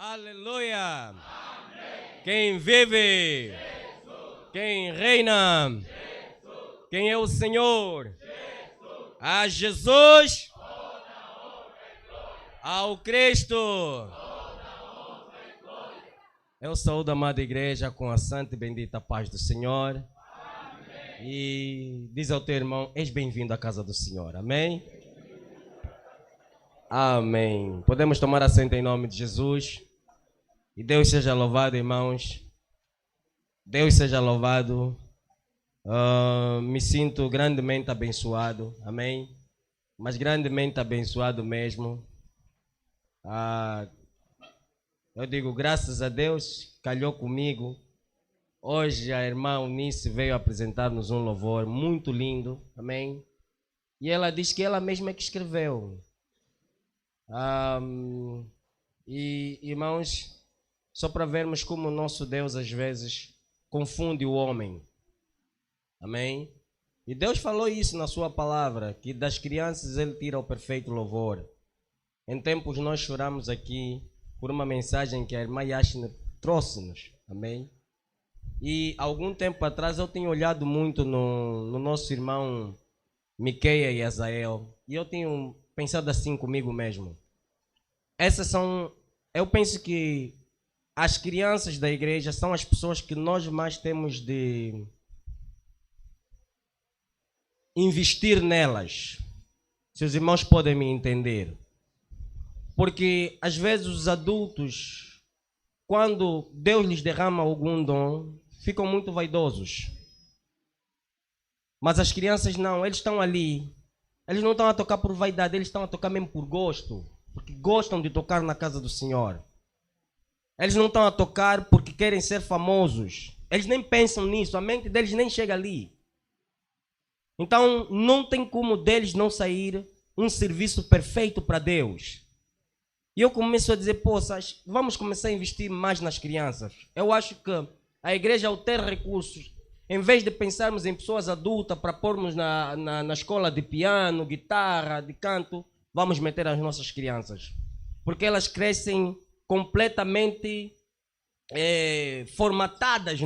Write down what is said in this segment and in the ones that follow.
Aleluia! Amém. Quem vive? Jesus. Quem reina? Jesus. Quem é o Senhor? Jesus. A Jesus, ao Cristo. Eu saúdo a amada igreja com a santa e bendita paz do Senhor. Amém. E diz ao teu irmão, és bem-vindo à casa do Senhor. Amém? Amém. Podemos tomar assento em nome de Jesus. E Deus seja louvado, irmãos. Deus seja louvado. Me sinto grandemente abençoado. Amém? Mas grandemente abençoado mesmo. Eu digo graças a Deus, calhou comigo. Hoje a irmã Eunice veio apresentar-nos um louvor muito lindo. Amém? E ela diz que ela mesma é que escreveu. E irmãos, só para vermos como o nosso Deus às vezes confunde o homem. Amém? E Deus falou isso na sua palavra, que das crianças ele tira o perfeito louvor. Em tempos nós choramos aqui por uma mensagem que a irmã Yashna trouxe-nos. Amém? E algum tempo atrás eu tenho olhado muito no nosso irmão Miqueia e Azael. E eu tenho pensado assim comigo mesmo. Eu penso que as crianças da igreja são as pessoas que nós mais temos de investir nelas. Se os irmãos podem me entender. Porque às vezes os adultos, quando Deus lhes derrama algum dom, ficam muito vaidosos. Mas as crianças não, eles estão ali. Eles não estão a tocar por vaidade, eles estão a tocar mesmo por gosto. Porque gostam de tocar na casa do Senhor. Eles não estão a tocar porque querem ser famosos. Eles nem pensam nisso, a mente deles nem chega ali. Então não tem como deles não sair um serviço perfeito para Deus. E eu começo a dizer, vamos começar a investir mais nas crianças. Eu acho que a igreja, ao ter recursos, em vez de pensarmos em pessoas adultas para pormos na escola de piano, guitarra, de canto, vamos meter as nossas crianças. Porque elas crescem completamente formatadas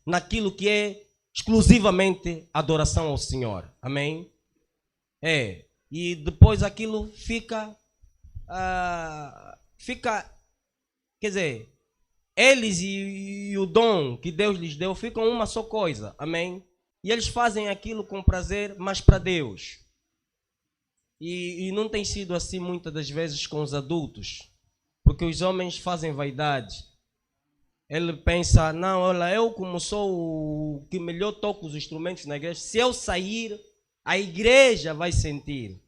naquilo que é exclusivamente adoração ao Senhor. Amém? E depois aquilo fica, quer dizer, eles e o dom que Deus lhes deu ficam uma só coisa. Amém? E eles fazem aquilo com prazer, mas para Deus. E não tem sido assim muitas das vezes com os adultos. Porque os homens fazem vaidade. Ele pensa, não, olha, eu como sou o que melhor toco os instrumentos na igreja, se eu sair, a igreja vai sentir.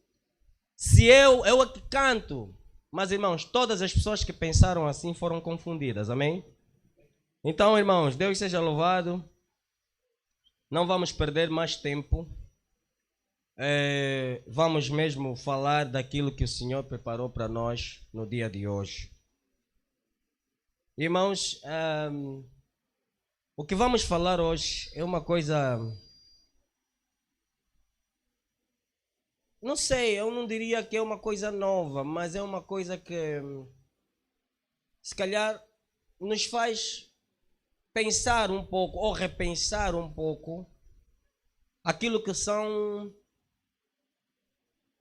Se eu é que canto. Mas, irmãos, todas as pessoas que pensaram assim foram confundidas, amém? Então, irmãos, Deus seja louvado. Não vamos perder mais tempo. Vamos mesmo falar daquilo que o Senhor preparou para nós no dia de hoje. Irmãos, o que vamos falar hoje é uma coisa, não sei, eu não diria que é uma coisa nova, mas é uma coisa que se calhar nos faz pensar um pouco ou repensar um pouco aquilo que são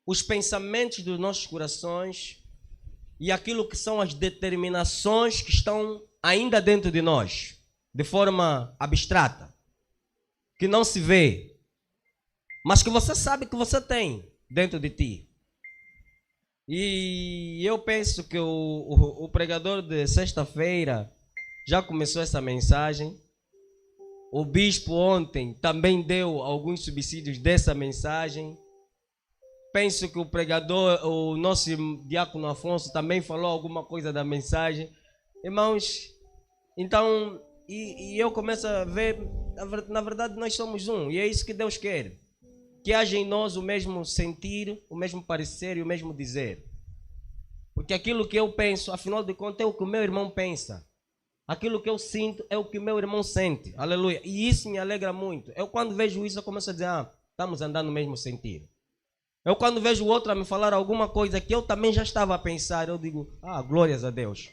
os pensamentos dos nossos corações e aquilo que são as determinações que estão ainda dentro de nós, de forma abstrata, que não se vê, mas que você sabe que você tem dentro de ti. E eu penso que o pregador de sexta-feira já começou essa mensagem. O bispo ontem também deu alguns subsídios dessa mensagem. Penso que o pregador, o nosso diácono Afonso também falou alguma coisa da mensagem. Irmãos, então, e eu começo a ver, na verdade nós somos um, e é isso que Deus quer. Que haja em nós o mesmo sentir, o mesmo parecer e o mesmo dizer. Porque aquilo que eu penso, afinal de contas, é o que o meu irmão pensa. Aquilo que eu sinto é o que o meu irmão sente. Aleluia. E isso me alegra muito. Eu quando vejo isso, eu começo a dizer, estamos andando no mesmo sentido. Eu quando vejo o outro a me falar alguma coisa que eu também já estava a pensar, eu digo, glórias a Deus.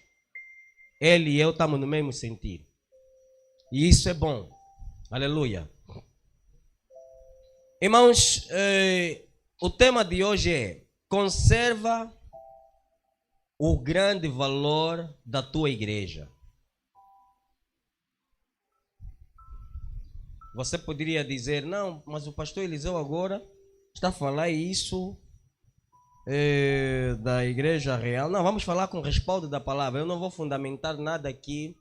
ele e eu estamos no mesmo sentido. E isso é bom. Aleluia. Irmãos, o tema de hoje é: conserva o grande valor da tua igreja. Você poderia dizer, não, mas o pastor Eliseu agora está a falar isso da igreja real. Não, vamos falar com respaldo da palavra. Eu não vou fundamentar nada aqui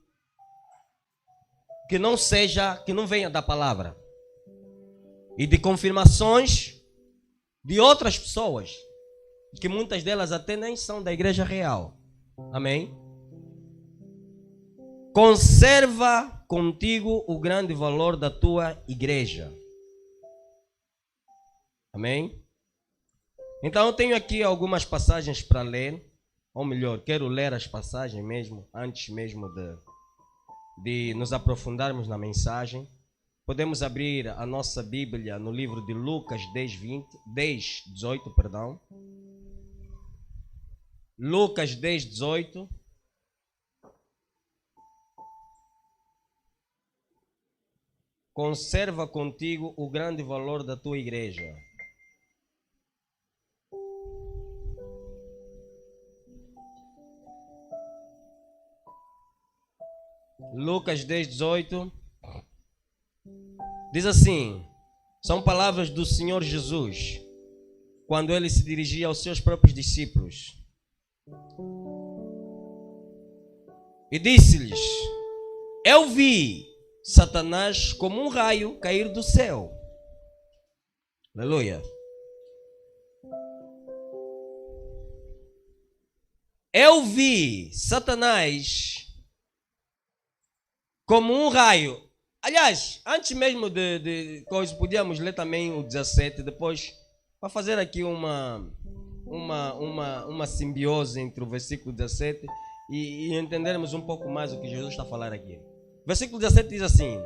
que não seja, que não venha da palavra. E de confirmações de outras pessoas, que muitas delas até nem são da igreja real. Amém? Conserva contigo o grande valor da tua igreja. Amém? Então eu tenho aqui algumas passagens para ler. Ou melhor, quero ler as passagens mesmo, antes mesmo de nos aprofundarmos na mensagem. Podemos abrir a nossa Bíblia no livro de Lucas 18. Lucas 10, 18. Conserva contigo o grande valor da tua igreja. Lucas 10, 18. Diz assim, são palavras do Senhor Jesus, quando ele se dirigia aos seus próprios discípulos. E disse-lhes: eu vi Satanás como um raio cair do céu. Aleluia. Eu vi Satanás como um raio. Aliás, antes mesmo de coisa, podíamos ler também o 17, depois, para fazer aqui uma simbiose entre o versículo 17 e entendermos um pouco mais o que Jesus está a falar aqui. Versículo 17 diz assim: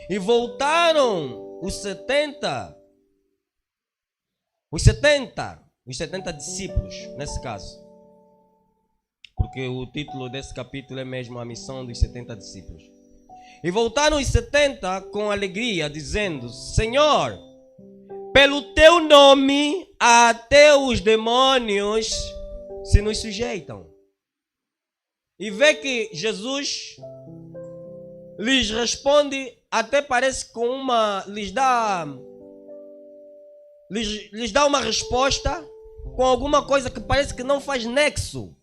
e voltaram os 70 discípulos, nesse caso. Porque o título desse capítulo é mesmo a missão dos 70 discípulos. E voltaram os 70 com alegria, dizendo: Senhor, pelo teu nome até os demônios se nos sujeitam. E vê que Jesus lhes responde, até parece com lhes dá uma resposta com alguma coisa que parece que não faz nexo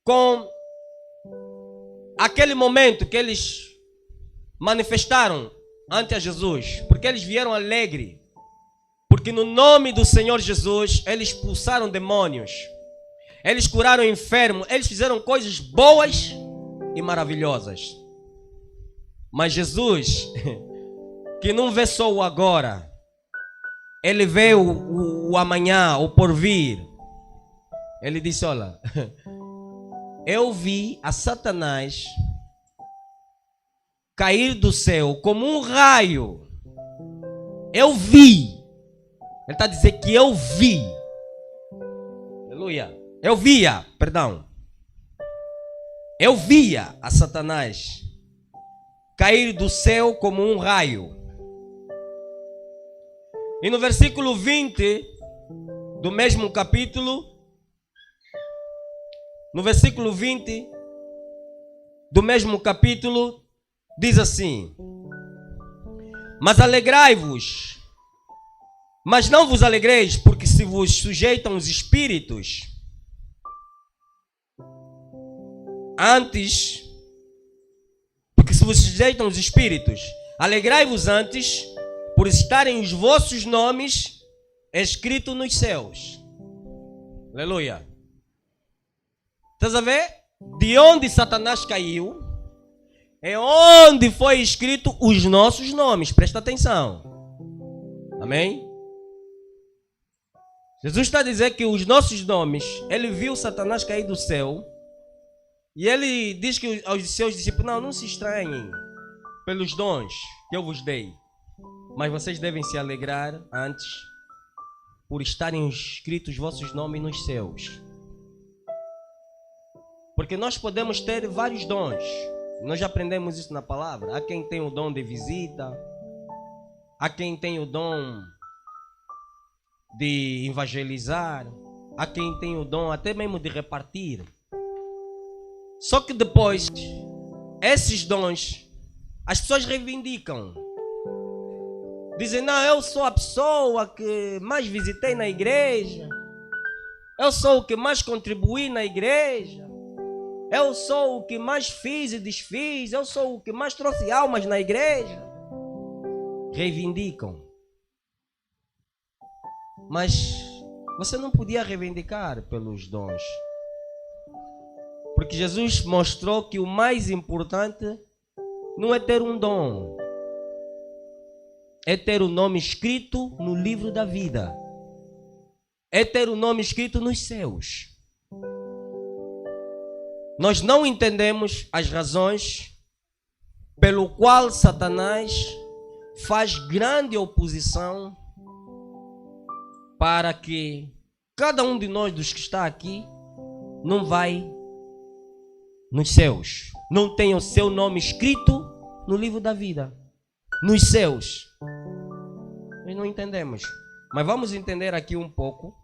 com aquele momento que eles manifestaram ante a Jesus, porque eles vieram alegres, porque no nome do Senhor Jesus eles expulsaram demônios, eles curaram enfermos, eles fizeram coisas boas e maravilhosas. Mas Jesus, que não vê só o agora, ele vê o amanhã, o porvir. Ele disse: olha, eu vi a Satanás cair do céu como um raio. Eu vi. Ele está dizendo que eu vi. Aleluia. Eu via a Satanás cair do céu como um raio. E no versículo 20 do mesmo capítulo, diz assim: mas alegrai-vos, mas não vos alegreis, porque se vos sujeitam os espíritos, alegrai-vos antes, por estarem os vossos nomes escritos nos céus. Aleluia. Estás a ver? De onde Satanás caiu, é onde foi escrito os nossos nomes. Presta atenção. Amém? Jesus está a dizer que os nossos nomes, ele viu Satanás cair do céu, e ele diz que aos seus discípulos: não se estranhem pelos dons que eu vos dei, mas vocês devem se alegrar antes por estarem escritos os vossos nomes nos céus. Porque nós podemos ter vários dons. Nós já aprendemos isso na palavra. Há quem tem o dom de visita, há quem tem o dom de evangelizar, há quem tem o dom até mesmo de repartir. Só que depois, esses dons, as pessoas reivindicam. Dizem, não, eu sou a pessoa que mais visitei na igreja. Eu sou o que mais contribuí na igreja. Eu sou o que mais fiz e desfiz. Eu sou o que mais trouxe almas na igreja. Reivindicam. Mas você não podia reivindicar pelos dons. Porque Jesus mostrou que o mais importante não é ter um dom. É ter o nome escrito no livro da vida. É ter o nome escrito nos céus. Nós não entendemos as razões pelo qual Satanás faz grande oposição para que cada um de nós dos que está aqui não vai nos céus, não tenha o seu nome escrito no livro da vida, nos céus. Nós não entendemos, mas vamos entender aqui um pouco,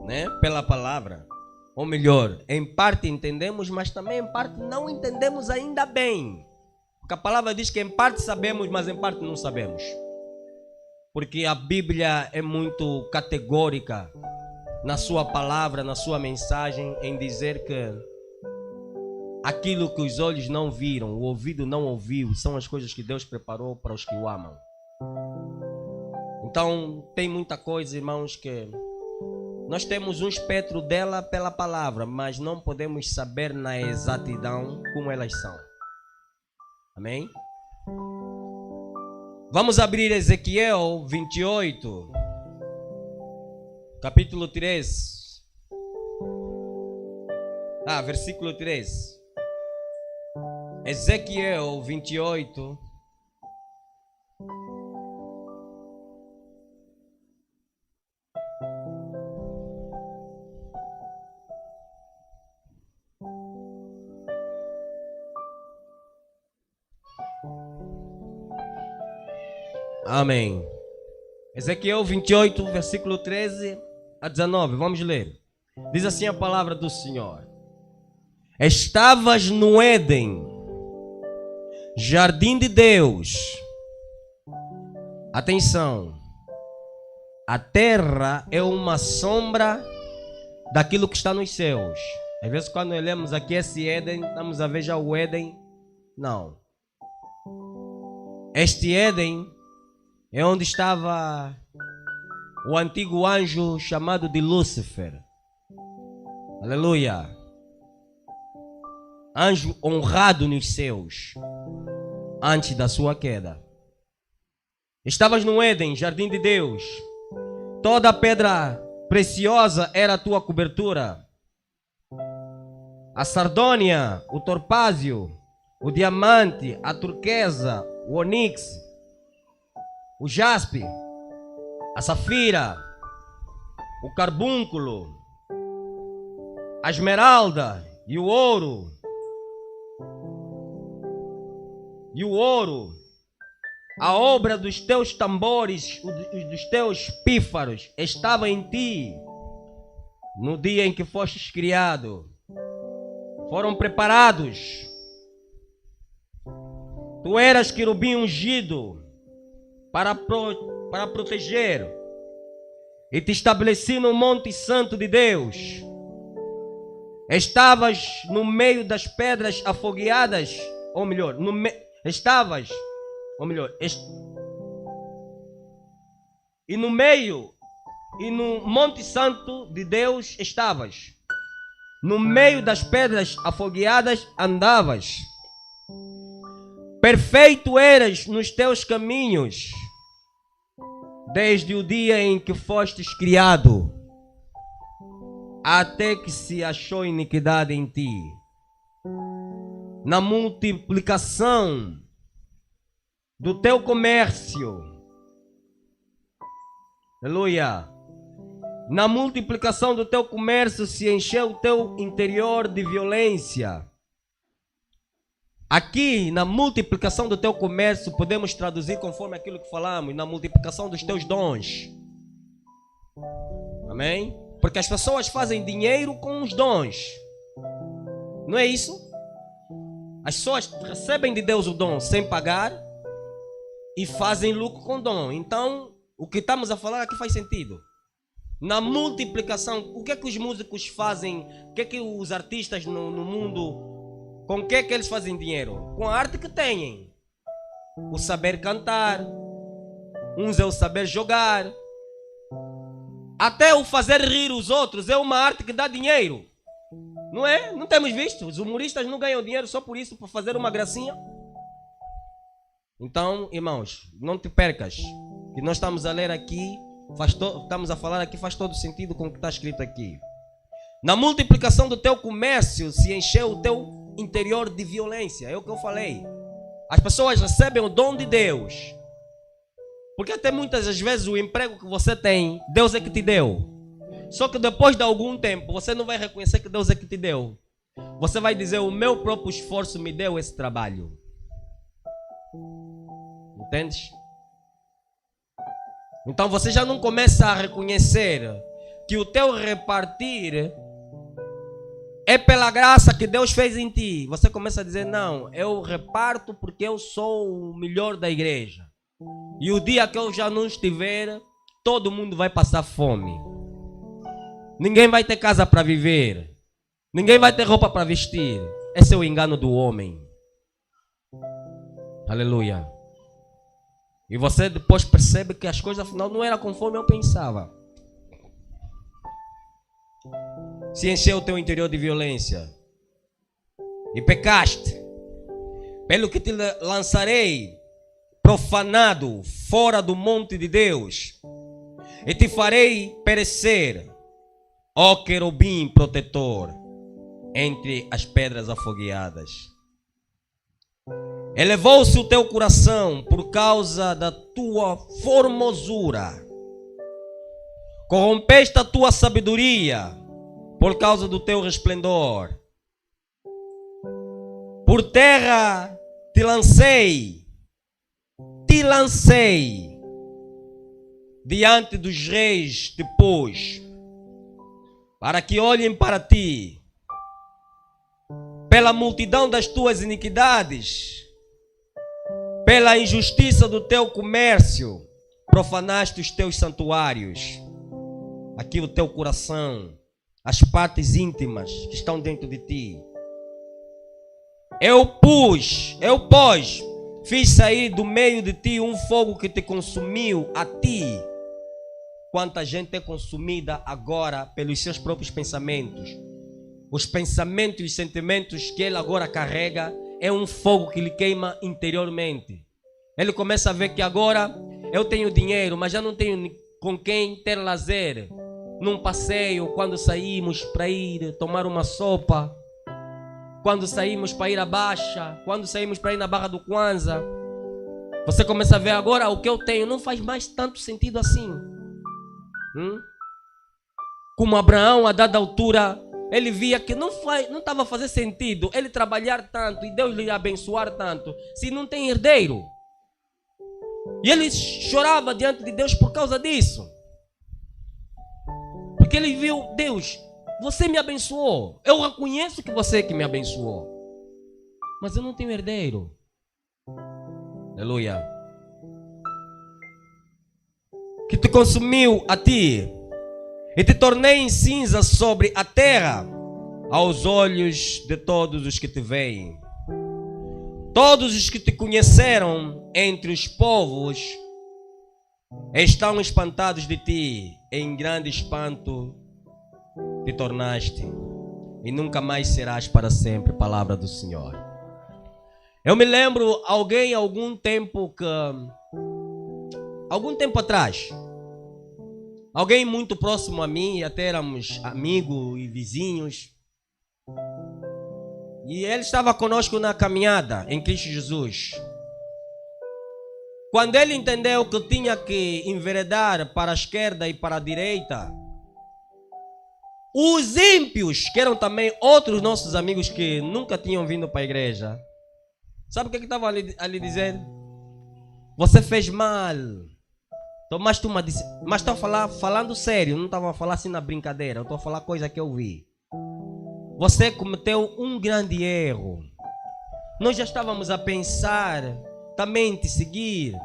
né, pela palavra. Ou melhor, em parte entendemos, mas também em parte não entendemos ainda bem. Porque a palavra diz que em parte sabemos, mas em parte não sabemos. Porque a Bíblia é muito categórica na sua palavra, na sua mensagem, em dizer que aquilo que os olhos não viram, o ouvido não ouviu, são as coisas que Deus preparou para os que o amam. Então, tem muita coisa, irmãos, que nós temos um espectro dela pela palavra, mas não podemos saber na exatidão como elas são. Amém? Vamos abrir Ezequiel 28, capítulo 3. Versículo 3. Ezequiel 28. Amém. Ezequiel 28, versículo 13 a 19. Vamos ler. Diz assim a palavra do Senhor: Estavas no Éden, jardim de Deus. Atenção. A terra é uma sombra daquilo que está nos céus. Às vezes quando olhamos aqui esse Éden, estamos a ver já o Éden. Não. Este Éden é onde estava o antigo anjo chamado de Lúcifer. Aleluia. Anjo honrado nos céus, antes da sua queda. Estavas no Éden, jardim de Deus. Toda pedra preciosa era a tua cobertura. A sardônia, o torpázio, o diamante, a turquesa, o onix, o jaspe, a safira, o carbúnculo, a esmeralda e o ouro. A obra dos teus tambores, dos teus pífaros, estava em ti no dia em que fostes criado. Foram preparados. Tu eras querubim ungido para proteger, e te estabeleci no monte santo de Deus. Estavas no meio das pedras afogueadas, ou melhor, e no meio, e no monte santo de Deus estavas. No meio das pedras afogueadas andavas. Perfeito eras nos teus caminhos, desde o dia em que fostes criado, até que se achou iniquidade em ti. Na multiplicação do teu comércio, aleluia, Na multiplicação do teu comércio se encheu o teu interior de violência. Aqui, na multiplicação do teu comércio, podemos traduzir conforme aquilo que falamos, na multiplicação dos teus dons. Amém? Porque as pessoas fazem dinheiro com os dons. Não é isso? As pessoas recebem de Deus o dom sem pagar e fazem lucro com o dom. Então, o que estamos a falar aqui faz sentido. Na multiplicação, o que é que os músicos fazem? O que é que os artistas no mundo, com o que é que eles fazem dinheiro? Com a arte que têm. O saber cantar, uns é o saber jogar, até o fazer rir os outros é uma arte que dá dinheiro. Não é? Não temos visto? Os humoristas não ganham dinheiro só por isso, para fazer uma gracinha. Então, irmãos, não te percas. Que nós estamos a ler aqui, estamos a falar aqui, faz todo sentido com o que está escrito aqui. Na multiplicação do teu comércio se encheu o teu interior de violência. É o que eu falei. As pessoas recebem o dom de Deus. Porque até muitas das vezes o emprego que você tem, Deus é que te deu. Só que depois de algum tempo, você não vai reconhecer que Deus é que te deu. Você vai dizer, o meu próprio esforço me deu esse trabalho. Entendes? Então você já não começa a reconhecer que o teu repartir é pela graça que Deus fez em ti. Você começa a dizer, não, eu reparto porque eu sou o melhor da igreja. E o dia que eu já não estiver, todo mundo vai passar fome. Ninguém vai ter casa para viver. Ninguém vai ter roupa para vestir. Esse é o engano do homem. Aleluia. E você depois percebe que as coisas afinal não eram conforme eu pensava. Se encheu o teu interior de violência e pecaste, pelo que te lançarei profanado fora do monte de Deus e te farei perecer, ó querubim protetor, entre as pedras afogueadas. Elevou-se o teu coração por causa da tua formosura. Corrompeste a tua sabedoria por causa do teu resplendor. Por terra te lancei diante dos reis te pus, para que olhem para ti. Pela multidão das tuas iniquidades, pela injustiça do teu comércio, profanaste os teus santuários. Aqui o teu coração, as partes íntimas que estão dentro de ti. Eu fiz sair do meio de ti um fogo que te consumiu a ti. Quanta gente é consumida agora pelos seus próprios pensamentos. Os pensamentos e os sentimentos que ele agora carrega é um fogo que lhe queima interiormente. Ele começa a ver que agora eu tenho dinheiro, mas já não tenho com quem ter lazer. Num passeio, quando saímos para ir tomar uma sopa, quando saímos para ir à Baixa, quando saímos para ir na Barra do Kwanza, você começa a ver agora o que eu tenho não faz mais tanto sentido assim. Como Abraão, a dada altura, ele via que não estava a fazer sentido ele trabalhar tanto e Deus lhe abençoar tanto se não tem herdeiro. E ele chorava diante de Deus por causa disso. Porque ele viu, Deus, você me abençoou. Eu reconheço que você é que me abençoou. Mas eu não tenho herdeiro. Aleluia. Que te consumiu a ti e te tornei em cinza sobre a terra aos olhos de todos os que te veem. Todos os que te conheceram entre os povos estão espantados de ti. Em grande espanto te tornaste e nunca mais serás para sempre. Palavra do Senhor. Eu me lembro algum tempo atrás, alguém muito próximo a mim, até éramos amigos e vizinhos, e ele estava conosco na caminhada em Cristo Jesus. Quando ele entendeu que tinha que enveredar para a esquerda e para a direita, Os ímpios, que eram também outros nossos amigos que nunca tinham vindo para a igreja, sabe o que estavam ali dizer? Você fez mal. Então, mas estou falando sério, não estava a falar assim na brincadeira, eu estou a falar coisa que eu vi. Você cometeu um grande erro. Nós já estávamos a pensar também em te seguir.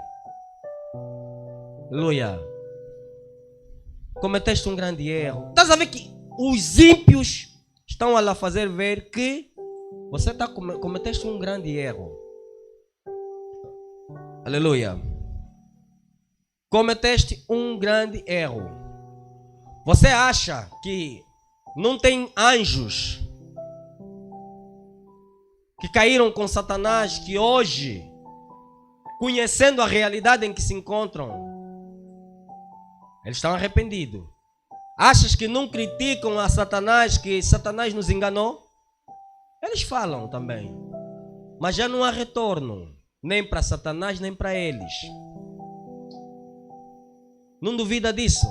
Aleluia. Cometeste um grande erro. Estás a ver que os ímpios estão a lá fazer ver que você cometeste um grande erro. Aleluia. Cometeste um grande erro. Você acha que não tem anjos que caíram com Satanás, que hoje, conhecendo a realidade em que se encontram, eles estão arrependidos? Achas que não criticam a Satanás, que Satanás nos enganou? Eles falam também, mas já não há retorno, nem para Satanás, nem para eles. Não duvida disso.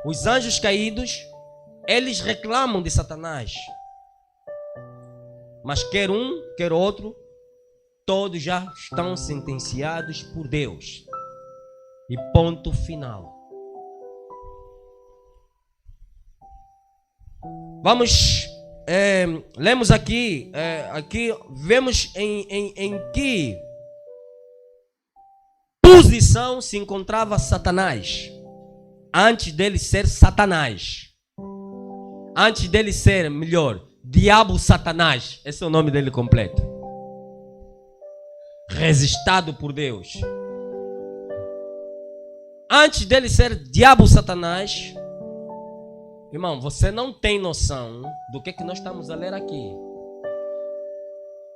Os anjos caídos, eles reclamam de Satanás. Mas quer um, quer outro, todos já estão sentenciados por Deus. E ponto final. Vamos, lemos aqui vemos em que posição se encontrava Satanás antes dele ser Satanás, antes dele ser, melhor, Diabo Satanás. Esse é o nome dele completo. Resistado por Deus. Antes dele ser Diabo Satanás, irmão, você não tem noção do que nós estamos a ler aqui.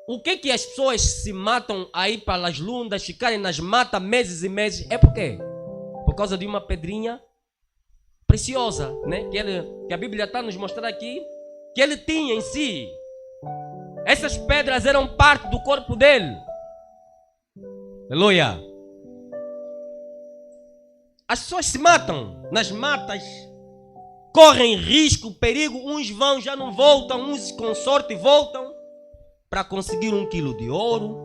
O que as pessoas se matam aí para as lundas, ficarem nas matas meses e meses? É por quê? Por causa de uma pedrinha preciosa, né? Que a Bíblia está nos mostrando aqui, que ele tinha em si. Essas pedras eram parte do corpo dele. Aleluia. As pessoas se matam nas matas, correm risco, perigo, uns vão, já não voltam, uns com sorte voltam, para conseguir 1 quilo de ouro,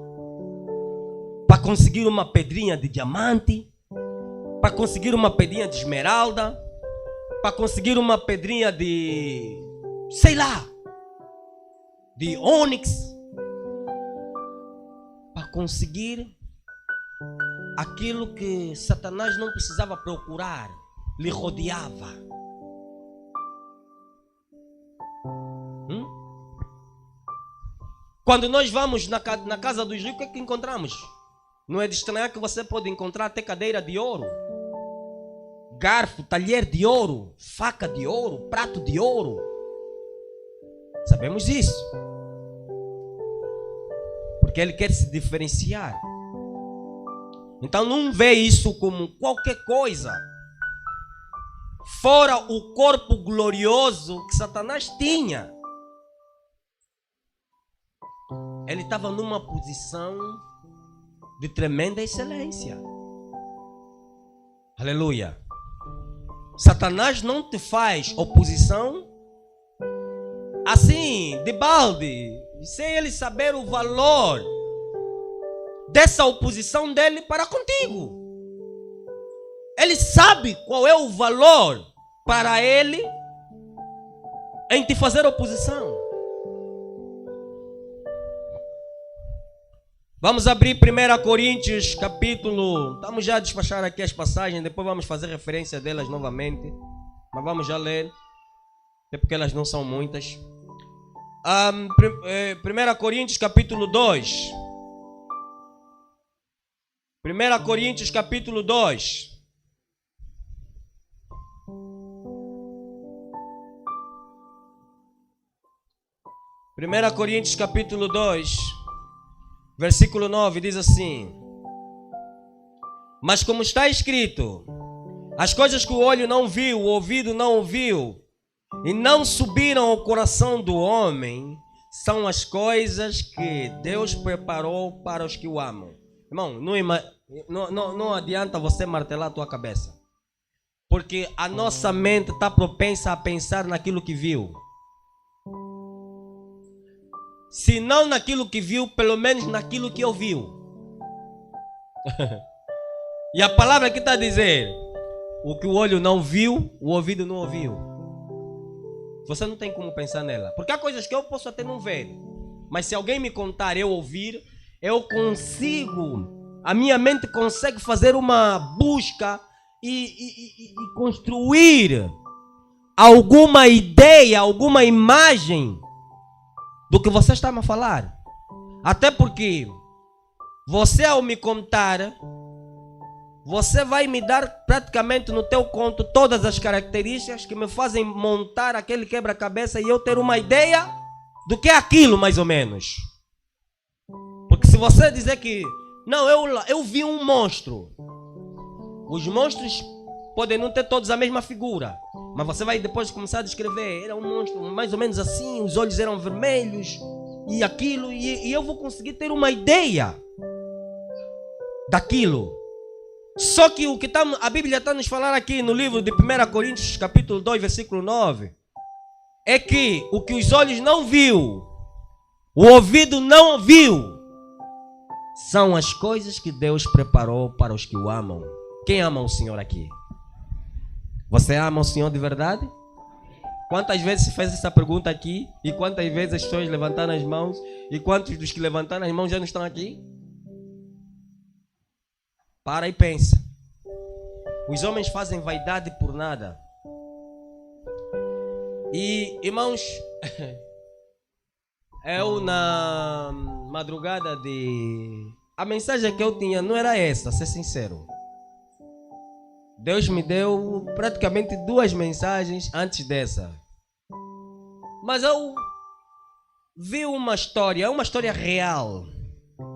para conseguir uma pedrinha de diamante, para conseguir uma pedrinha de esmeralda, para conseguir uma pedrinha de, sei lá, de ônix, para conseguir aquilo que Satanás não precisava procurar, lhe rodeava. Quando nós vamos na casa dos ricos, o que encontramos? Não é de estranhar que você pode encontrar até cadeira de ouro, garfo, talher de ouro, faca de ouro, prato de ouro. Sabemos isso. Porque ele quer se diferenciar. Então não vê isso como qualquer coisa fora o corpo glorioso que Satanás tinha. Ele estava numa posição de tremenda excelência. Aleluia. Satanás não te faz oposição assim, de balde, sem ele saber o valor dessa oposição dele para contigo. Ele sabe qual é o valor para ele em te fazer oposição. Vamos abrir 1 Coríntios capítulo... Vamos já despachar aqui as passagens, depois vamos fazer referência delas novamente. Mas vamos já ler, até porque elas não são muitas. 1 Coríntios capítulo 2. 1 Coríntios capítulo 2. Primeira Coríntios capítulo 2, versículo 9, diz assim: mas como está escrito, as coisas que o olho não viu, o ouvido não ouviu, e não subiram ao coração do homem, são as coisas que Deus preparou para os que o amam. Irmão, não adianta você martelar a tua cabeça. Porque a nossa mente está propensa a pensar naquilo que viu. Se não naquilo que viu, pelo menos naquilo que ouviu. E a palavra aqui está a dizer: o que o olho não viu, o ouvido não ouviu. Você não tem como pensar nela. Porque há coisas que eu posso até não ver. Mas se alguém me contar, eu ouvir, eu consigo. A minha mente consegue fazer uma busca e construir alguma ideia, alguma imagem do que você está a falar. Até porque você, ao me contar, você vai me dar praticamente no teu conto todas as características que me fazem montar aquele quebra-cabeça e eu ter uma ideia do que é aquilo, mais ou menos. Porque se você dizer que não, eu vi um monstro. Os monstros podem não ter todos a mesma figura, mas você vai depois começar a descrever. Era um monstro mais ou menos assim, os olhos eram vermelhos e aquilo, e eu vou conseguir ter uma ideia daquilo. Só que o que a Bíblia está nos falar aqui no livro de 1 Coríntios, capítulo 2, versículo 9, é que o que os olhos não viu, o ouvido não ouviu, são as coisas que Deus preparou para os que o amam. Quem ama o Senhor aqui? Você ama o Senhor de verdade? Quantas vezes se fez essa pergunta aqui? E quantas vezes as pessoas levantaram as mãos? E quantos dos que levantaram as mãos já não estão aqui? Para e pensa. Os homens fazem vaidade por nada. E, irmãos, eu na madrugada a mensagem que eu tinha não era essa, ser sincero. Deus me deu praticamente 2 mensagens antes dessa. Mas eu vi uma história real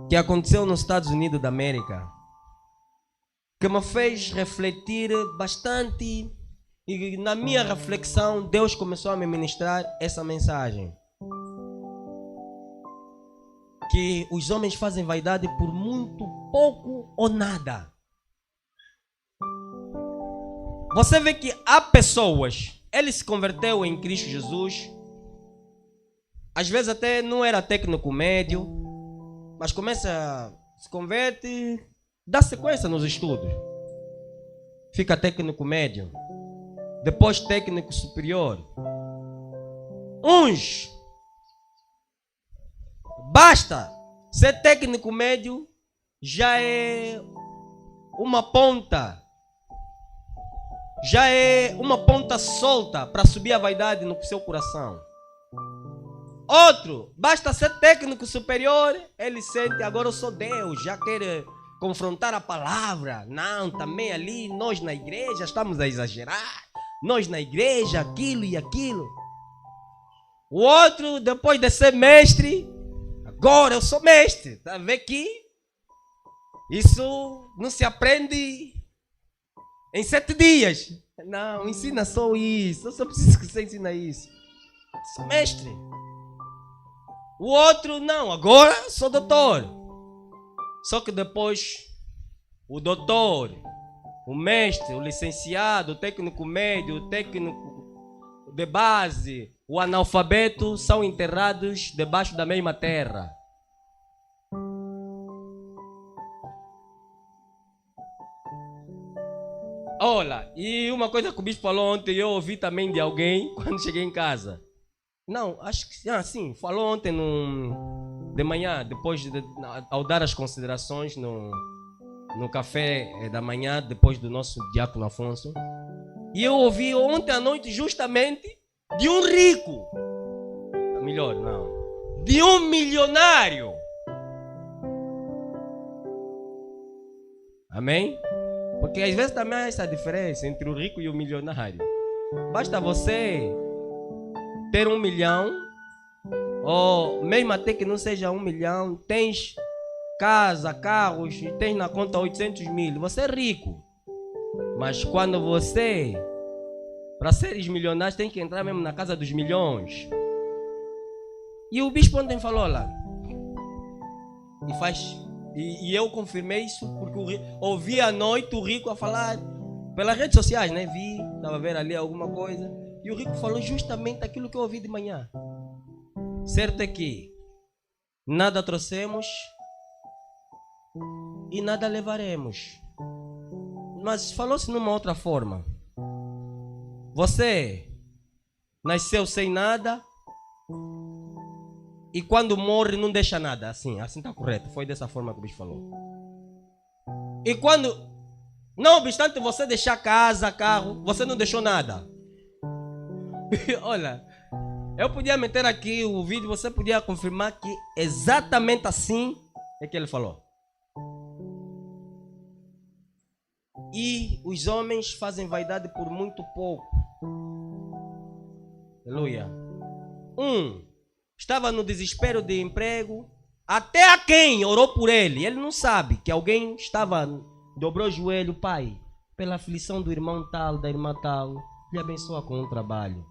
que aconteceu nos Estados Unidos da América, que me fez refletir bastante, e na minha reflexão Deus começou a me ministrar essa mensagem. Que os homens fazem vaidade por muito pouco ou nada. Você vê que há pessoas, ele se converteu em Cristo Jesus, às vezes até não era técnico médio, mas se converte, dá sequência nos estudos, fica técnico médio, depois técnico superior. Uns, basta ser técnico médio, já é uma ponta, solta para subir a vaidade no seu coração. Outro, basta ser técnico superior, ele sente, agora eu sou Deus, já quer confrontar a palavra. Não, também ali, nós na igreja estamos a exagerar, nós na igreja, aquilo e aquilo. O outro, depois de ser mestre, agora eu sou mestre. Tá vendo que isso não se aprende em 7 dias. Não, ensina só isso. Eu só preciso que você ensine isso. Sou mestre. O outro, não, agora sou doutor. Só que depois o doutor, o mestre, o licenciado, o técnico médio, o técnico de base, o analfabeto são enterrados debaixo da mesma terra. Olha, e uma coisa que o bispo falou ontem, eu ouvi também de alguém quando cheguei em casa. Não, acho que sim, falou ontem de manhã, depois ao dar as considerações no café da manhã, depois do nosso diácono Afonso. E eu ouvi ontem à noite justamente de um rico. Melhor, não. De um milionário. Amém? Porque às vezes também há essa diferença entre o rico e o milionário. Basta você ter 1 milhão, ou mesmo até que não seja 1 milhão, tens casa, carros, e tens na conta 800 mil, você é rico. Mas quando você, para seres milionários, tem que entrar mesmo na casa dos milhões. E o bispo ontem falou lá, e eu confirmei isso, porque ouvi à noite o rico a falar: pelas redes sociais, né? Vi, estava a ver ali alguma coisa. E o rico falou justamente aquilo que eu ouvi de manhã. Certo é que nada trouxemos e nada levaremos. Mas falou-se numa outra forma. Você nasceu sem nada e quando morre não deixa nada. Assim está correto. Foi dessa forma que o bicho falou. E quando, não obstante você deixar casa, carro, você não deixou nada. Olha, eu podia meter aqui o vídeo, você podia confirmar que exatamente assim é que ele falou. E os homens fazem vaidade por muito pouco. Aleluia. Estava no desespero de emprego. Até a quem orou por ele. Ele não sabe que alguém dobrou o joelho. Pai, pela aflição do irmão tal, da irmã tal, lhe abençoa com um trabalho.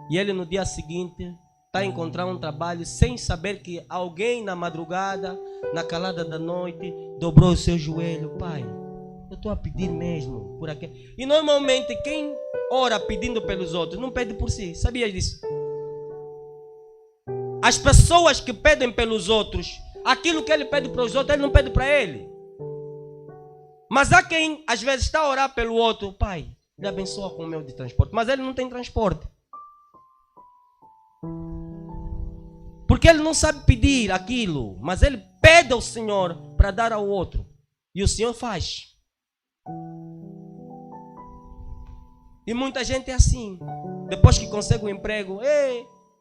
E ele no dia seguinte está a encontrar um trabalho sem saber que alguém na madrugada, na calada da noite, dobrou o seu joelho. Pai, eu estou a pedir mesmo por aqui. E normalmente quem ora pedindo pelos outros não pede por si. Sabias disso? As pessoas que pedem pelos outros, aquilo que ele pede para os outros, ele não pede para ele. Mas há quem às vezes está a orar pelo outro. Pai, lhe abençoa com o meu de transporte. Mas ele não tem transporte. Porque ele não sabe pedir aquilo. Mas ele pede ao Senhor para dar ao outro. E o Senhor faz. E muita gente é assim. Depois que consegue um emprego,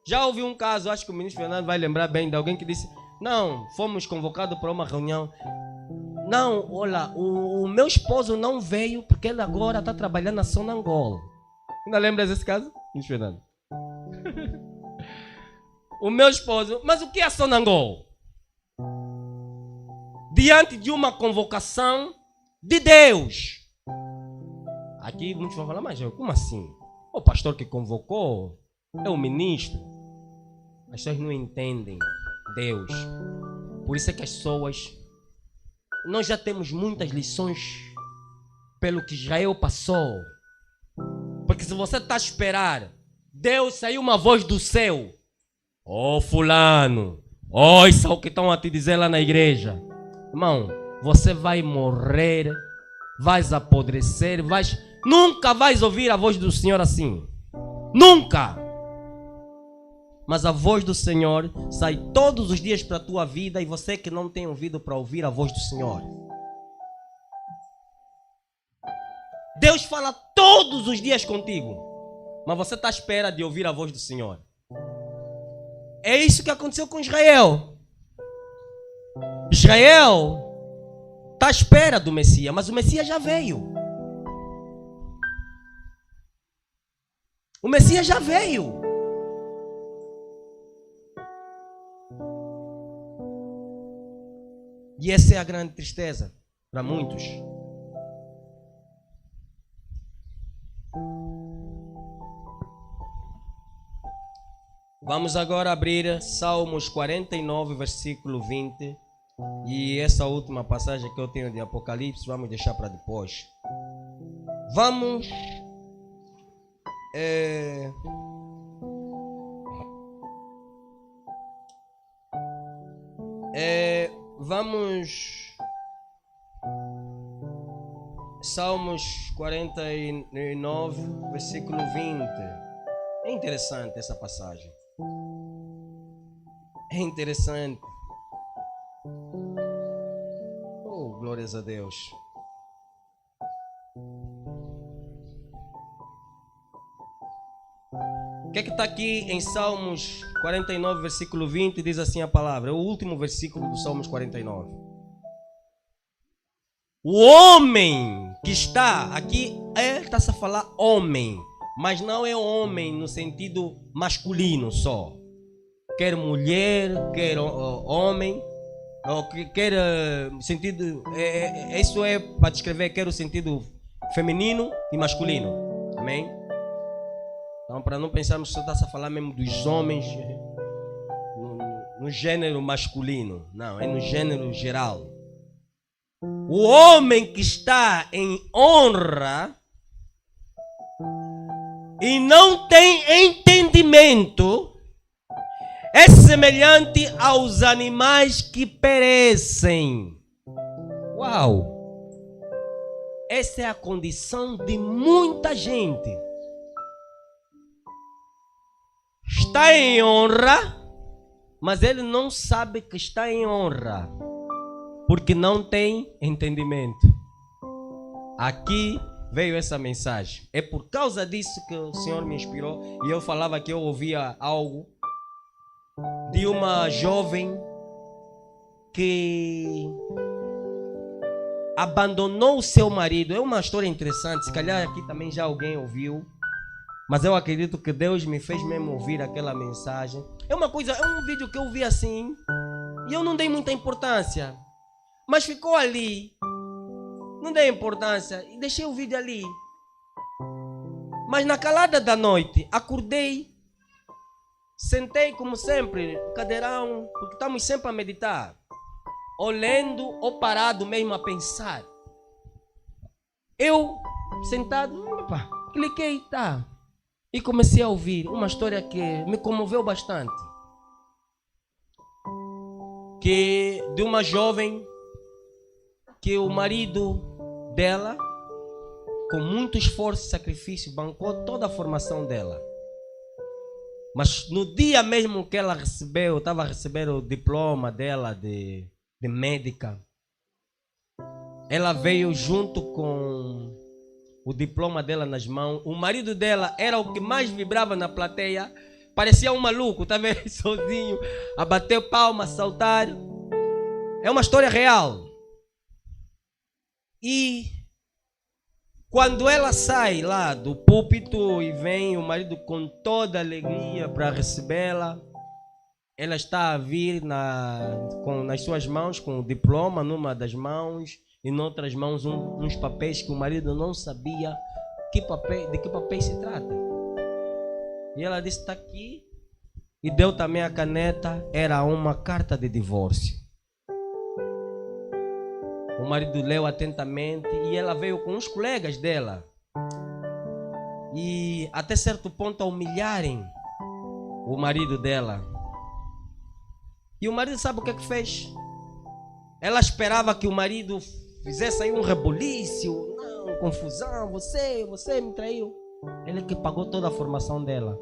já ouvi um caso, acho que o ministro Fernando vai lembrar bem de alguém que disse: não, fomos convocados para uma reunião. Não, olha, o meu esposo não veio porque ele agora está trabalhando na Sonangol. Ainda lembra desse caso, ministro Fernando? O meu esposo, mas o que é Sonangol? Diante de uma convocação de Deus. Aqui muitos vão falar, mas como assim? O pastor que convocou é o ministro. As pessoas não entendem Deus. Por isso é que as pessoas... Nós já temos muitas lições pelo que Israel passou. Porque se você está a esperar, Deus saiu uma voz do céu. Fulano, isso é o que estão a te dizer lá na igreja. Irmão, você vai morrer, vais apodrecer, nunca vais ouvir a voz do Senhor assim. Nunca. Mas a voz do Senhor sai todos os dias para a tua vida. E você que não tem ouvido para ouvir a voz do Senhor, Deus fala todos os dias contigo, mas você está à espera de ouvir a voz do Senhor. É isso que aconteceu com Israel. Israel está à espera do Messias, mas o Messias já veio. O Messias já veio. E essa é a grande tristeza para muitos. Vamos agora abrir Salmos 49, versículo 20. E essa última passagem que eu tenho de Apocalipse, vamos deixar para depois. Vamos... Salmos 49, versículo 20. É interessante essa passagem. É interessante. Oh, glórias a Deus. O que é que está aqui em Salmos 49, versículo 20? Diz assim a palavra. É o último versículo do Salmos 49. O homem que está aqui, está-se a falar homem, mas não é homem no sentido masculino só. Quer mulher, quer homem, ou quer sentido, isso é para descrever, quer o sentido feminino e masculino. Amém? Então, para não pensarmos que só está a falar mesmo dos homens no gênero masculino. Não, é no gênero geral. O homem que está em honra e não tem entendimento, é semelhante aos animais que perecem. Uau! Essa é a condição de muita gente. Está em honra, mas ele não sabe que está em honra, porque não tem entendimento. Aqui veio essa mensagem. É por causa disso que o Senhor me inspirou. E eu falava que eu ouvia algo de uma jovem que abandonou o seu marido. É uma história interessante. Se calhar aqui também já alguém ouviu. Mas eu acredito que Deus me fez mesmo ouvir aquela mensagem. É um vídeo que eu vi assim. E eu não dei muita importância. Mas ficou ali. Não dei importância. E deixei o vídeo ali. Mas na calada da noite, acordei. Sentei como sempre, no cadeirão. Porque estamos sempre a meditar. Olhando ou parado mesmo a pensar. Eu, sentado, opa, cliquei, tá. E comecei a ouvir uma história que me comoveu bastante. Que de uma jovem que o marido dela, com muito esforço e sacrifício, bancou toda a formação dela. Mas no dia mesmo que ela estava recebendo o diploma dela de médica, ela veio junto com o diploma dela nas mãos. O marido dela era o que mais vibrava na plateia. Parecia um maluco, tá vendo? Sozinho, a bater palma, a saltar. É uma história real. E quando ela sai lá do púlpito e vem o marido com toda alegria para recebê-la, ela está a vir nas suas mãos com o diploma numa das mãos e em outras mãos uns papéis que o marido não sabia de que papéis se trata. E ela disse, está aqui. E deu também a caneta, era uma carta de divórcio. O marido leu atentamente e ela veio com os colegas dela. E até certo ponto a humilharem o marido dela. E o marido sabe o que é que fez? Ela esperava que o marido fizesse aí um reboliço, não, confusão, você me traiu. Ele que pagou toda a formação dela.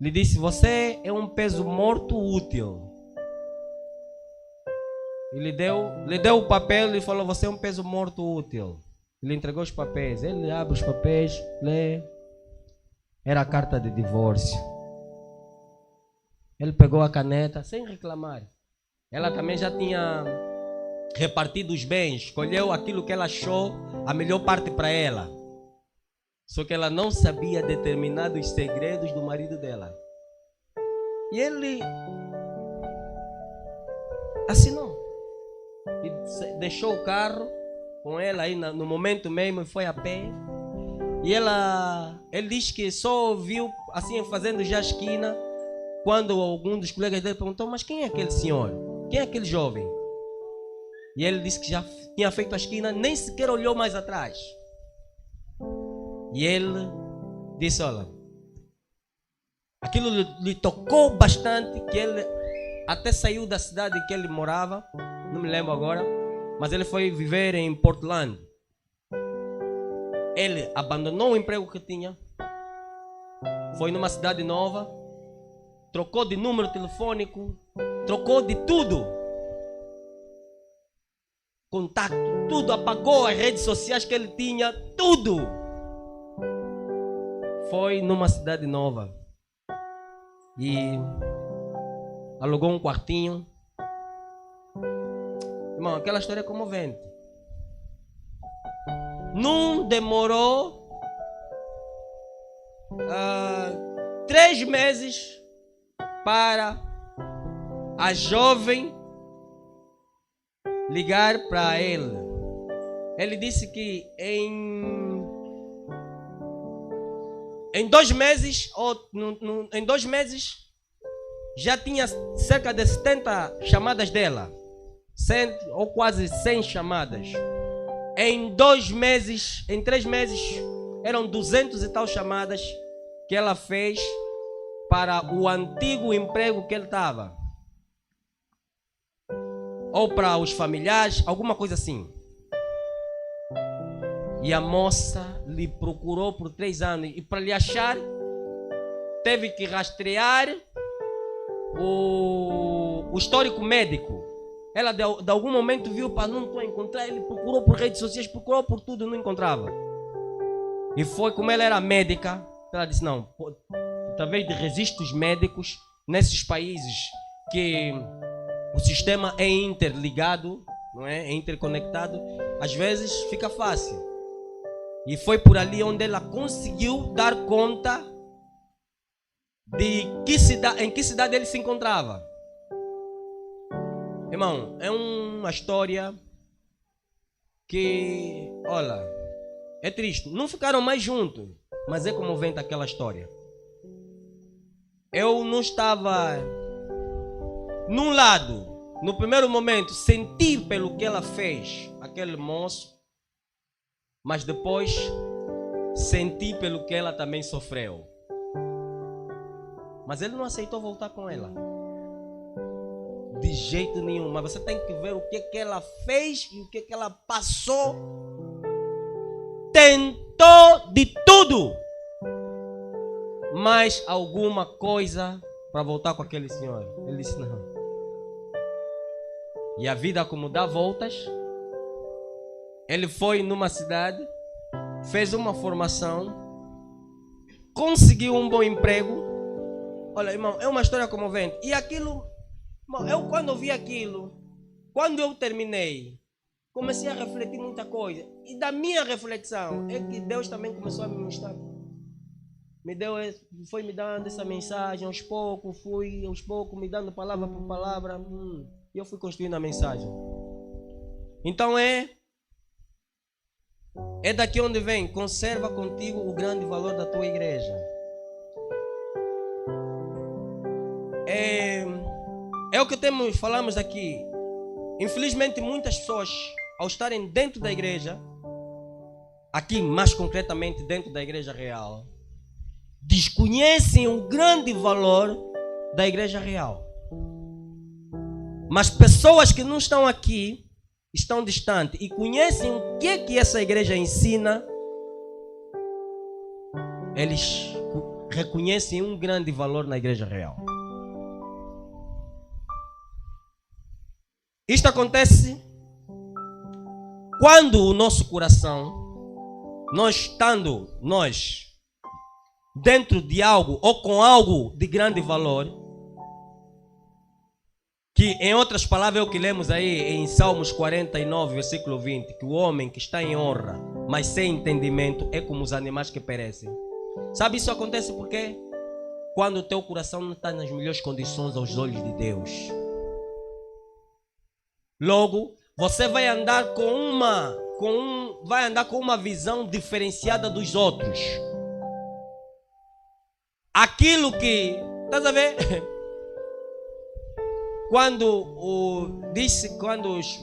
Lhe disse, você é um peso morto útil. E lhe deu o papel e falou, você é um peso morto útil. Ele entregou os papéis. Ele abre os papéis, lê. Era a carta de divórcio. Ele pegou a caneta sem reclamar. Ela também já tinha repartido os bens, escolheu aquilo que ela achou a melhor parte para ela. Só que ela não sabia determinados segredos do marido dela. E ele assinou. E deixou o carro com ela aí no momento mesmo e foi a pé. E ele diz que só ouviu assim fazendo já a esquina quando algum dos colegas dele perguntou, mas quem é aquele senhor? Quem é aquele jovem? E ele disse que já tinha feito a esquina, nem sequer olhou mais atrás. E ele disse, olha, aquilo lhe tocou bastante, que ele até saiu da cidade em que ele morava, não me lembro agora, mas ele foi viver em Portland. Ele abandonou o emprego que tinha, foi numa cidade nova, trocou de número telefônico, trocou de tudo. Contato, tudo, apagou as redes sociais que ele tinha, tudo. Foi numa cidade nova e alugou um quartinho. Irmão, aquela história é comovente. Não demorou 3 meses para a jovem ligar para ele. Ele disse que em 2 meses, em 2 meses, já tinha cerca de 70 chamadas dela. 100 ou quase 100 chamadas. Em 2 meses, em 3 meses, eram 200 e tal chamadas que ela fez para o antigo emprego que ele estava. Ou para os familiares, alguma coisa assim. E a moça lhe procurou por 3 anos. E para lhe achar, teve que rastrear o histórico médico. Ela de algum momento viu, para não estou a encontrar. Ele procurou por redes sociais, procurou por tudo, não encontrava. E foi como ela era médica. Ela disse, não, através de registros médicos, nesses países que o sistema é interligado, não é? É interconectado, às vezes fica fácil. E foi por ali onde ela conseguiu dar conta de em que cidade ele se encontrava. Irmão, é uma história que, olha, é triste. Não ficaram mais juntos, mas é comovente aquela história. Eu não estava num lado, no primeiro momento, senti pelo que ela fez, aquele moço, mas depois senti pelo que ela também sofreu. Mas ele não aceitou voltar com ela. De jeito nenhum. Mas você tem que ver o que ela fez e o que ela passou. Tentou de tudo. Mas alguma coisa para voltar com aquele senhor. Ele disse não. E a vida como dá voltas. Ele foi numa cidade, fez uma formação, conseguiu um bom emprego. Olha, irmão, é uma história comovente. E aquilo, irmão, eu quando vi aquilo, quando eu terminei, comecei a refletir muita coisa. E da minha reflexão é que Deus também começou a me mostrar. Foi me dando essa mensagem aos poucos, me dando palavra por palavra. E eu fui construindo a mensagem. Então é daqui onde vem. Conserva contigo o grande valor da tua igreja. É o que falamos aqui. Infelizmente muitas pessoas, ao estarem dentro da igreja, aqui mais concretamente dentro da igreja real, desconhecem o grande valor da igreja real. Mas pessoas que não estão aqui, estão distantes e conhecem o que essa igreja ensina, eles reconhecem um grande valor na igreja real. Isto acontece quando o nosso coração, nós dentro de algo ou com algo de grande valor, que em outras palavras é o que lemos aí em Salmos 49, versículo 20, que o homem que está em honra, mas sem entendimento, é como os animais que perecem. Sabe, isso acontece porque quando o teu coração não está nas melhores condições aos olhos de Deus. Logo, você vai andar com uma visão diferenciada dos outros. Aquilo que, estás a ver? Quando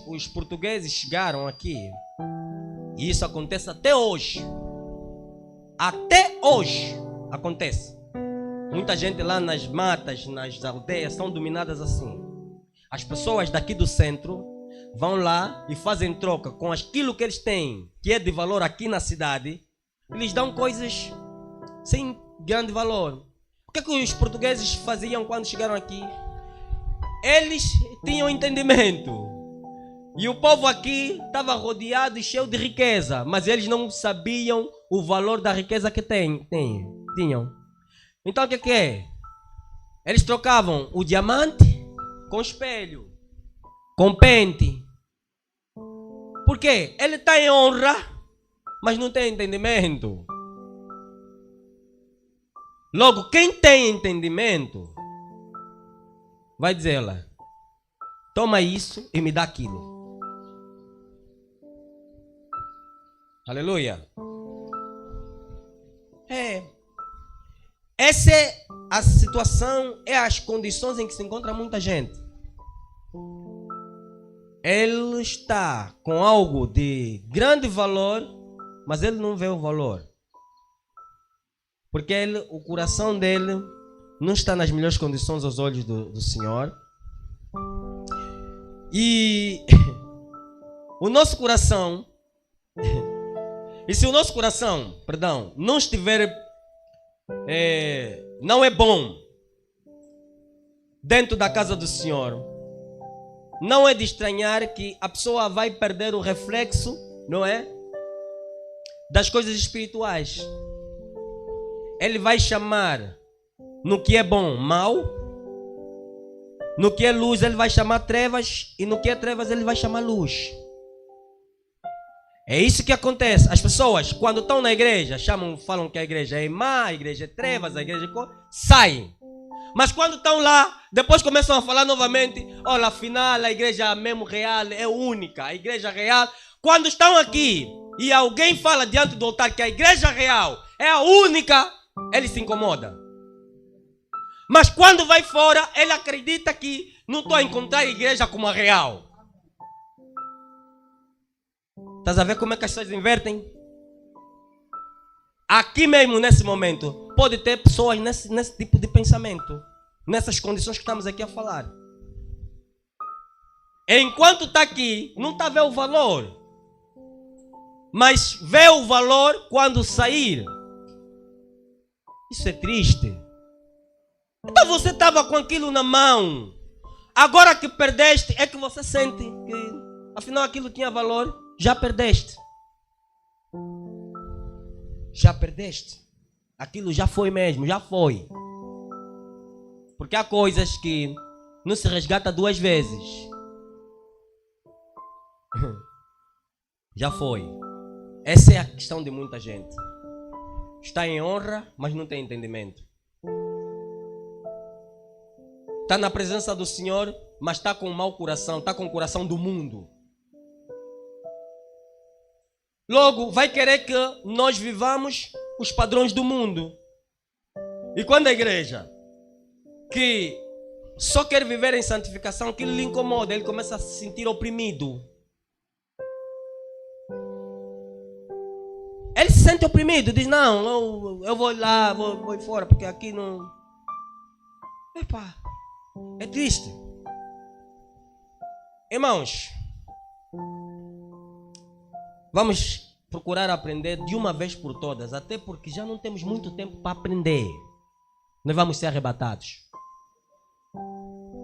os portugueses chegaram aqui, e isso acontece até hoje acontece. Muita gente lá nas matas, nas aldeias, são dominadas assim. As pessoas daqui do centro vão lá e fazem troca com aquilo que eles têm, que é de valor aqui na cidade. Eles dão coisas sem grande valor. O que os portugueses faziam quando chegaram aqui? Eles tinham entendimento. E o povo aqui estava rodeado e cheio de riqueza, mas eles não sabiam o valor da riqueza que tinham. Então o que é? Eles trocavam o diamante com espelho, com pente. Por quê? Ele está em honra, mas não tem entendimento. Logo, quem tem entendimento vai dizer lá, toma isso e me dá aquilo. Aleluia. Essa é a situação, é as condições em que se encontra muita gente. Ele está com algo de grande valor, mas ele não vê o valor. Porque o coração dele não está nas melhores condições aos olhos do Senhor. E o nosso coração, e se o nosso coração, não estiver, não é bom dentro da casa do Senhor, não é de estranhar que a pessoa vai perder o reflexo, não é? Das coisas espirituais. Ele vai chamar no que é bom, mal. No que é luz, ele vai chamar trevas. E no que é trevas, ele vai chamar luz. É isso que acontece. As pessoas, quando estão na igreja, falam que a igreja é má, a igreja é trevas, a igreja é saem. Mas quando estão lá, depois começam a falar novamente: olha, afinal a igreja mesmo real é única, a igreja real. Quando estão aqui e alguém fala diante do altar que a igreja real é a única, ele se incomoda. Mas quando vai fora, ele acredita que não estou a encontrar a igreja como a real. Estás a ver como é que as coisas invertem? Aqui mesmo, nesse momento, pode ter pessoas nesse tipo de pensamento. Nessas condições que estamos aqui a falar. Enquanto está aqui, não está a ver o valor. Mas vê o valor quando sair. Isso é triste. Então você estava com aquilo na mão. Agora que perdeste, é que você sente que afinal aquilo tinha valor. Já perdeste. Já perdeste. Aquilo já foi mesmo, já foi. Porque há coisas que não se resgata duas vezes. Já foi. Essa é a questão de muita gente. Está em honra, mas não tem entendimento. Está na presença do Senhor, mas está com um mau coração, está com o coração do mundo. Logo, vai querer que nós vivamos os padrões do mundo. E quando a igreja que só quer viver em santificação, aquilo lhe incomoda, ele começa a se sentir oprimido. Ele se sente oprimido, diz: não, eu vou lá, vou fora, porque aqui não... Epa, é triste. Irmãos, vamos procurar aprender de uma vez por todas, até porque já não temos muito tempo para aprender. Nós vamos ser arrebatados.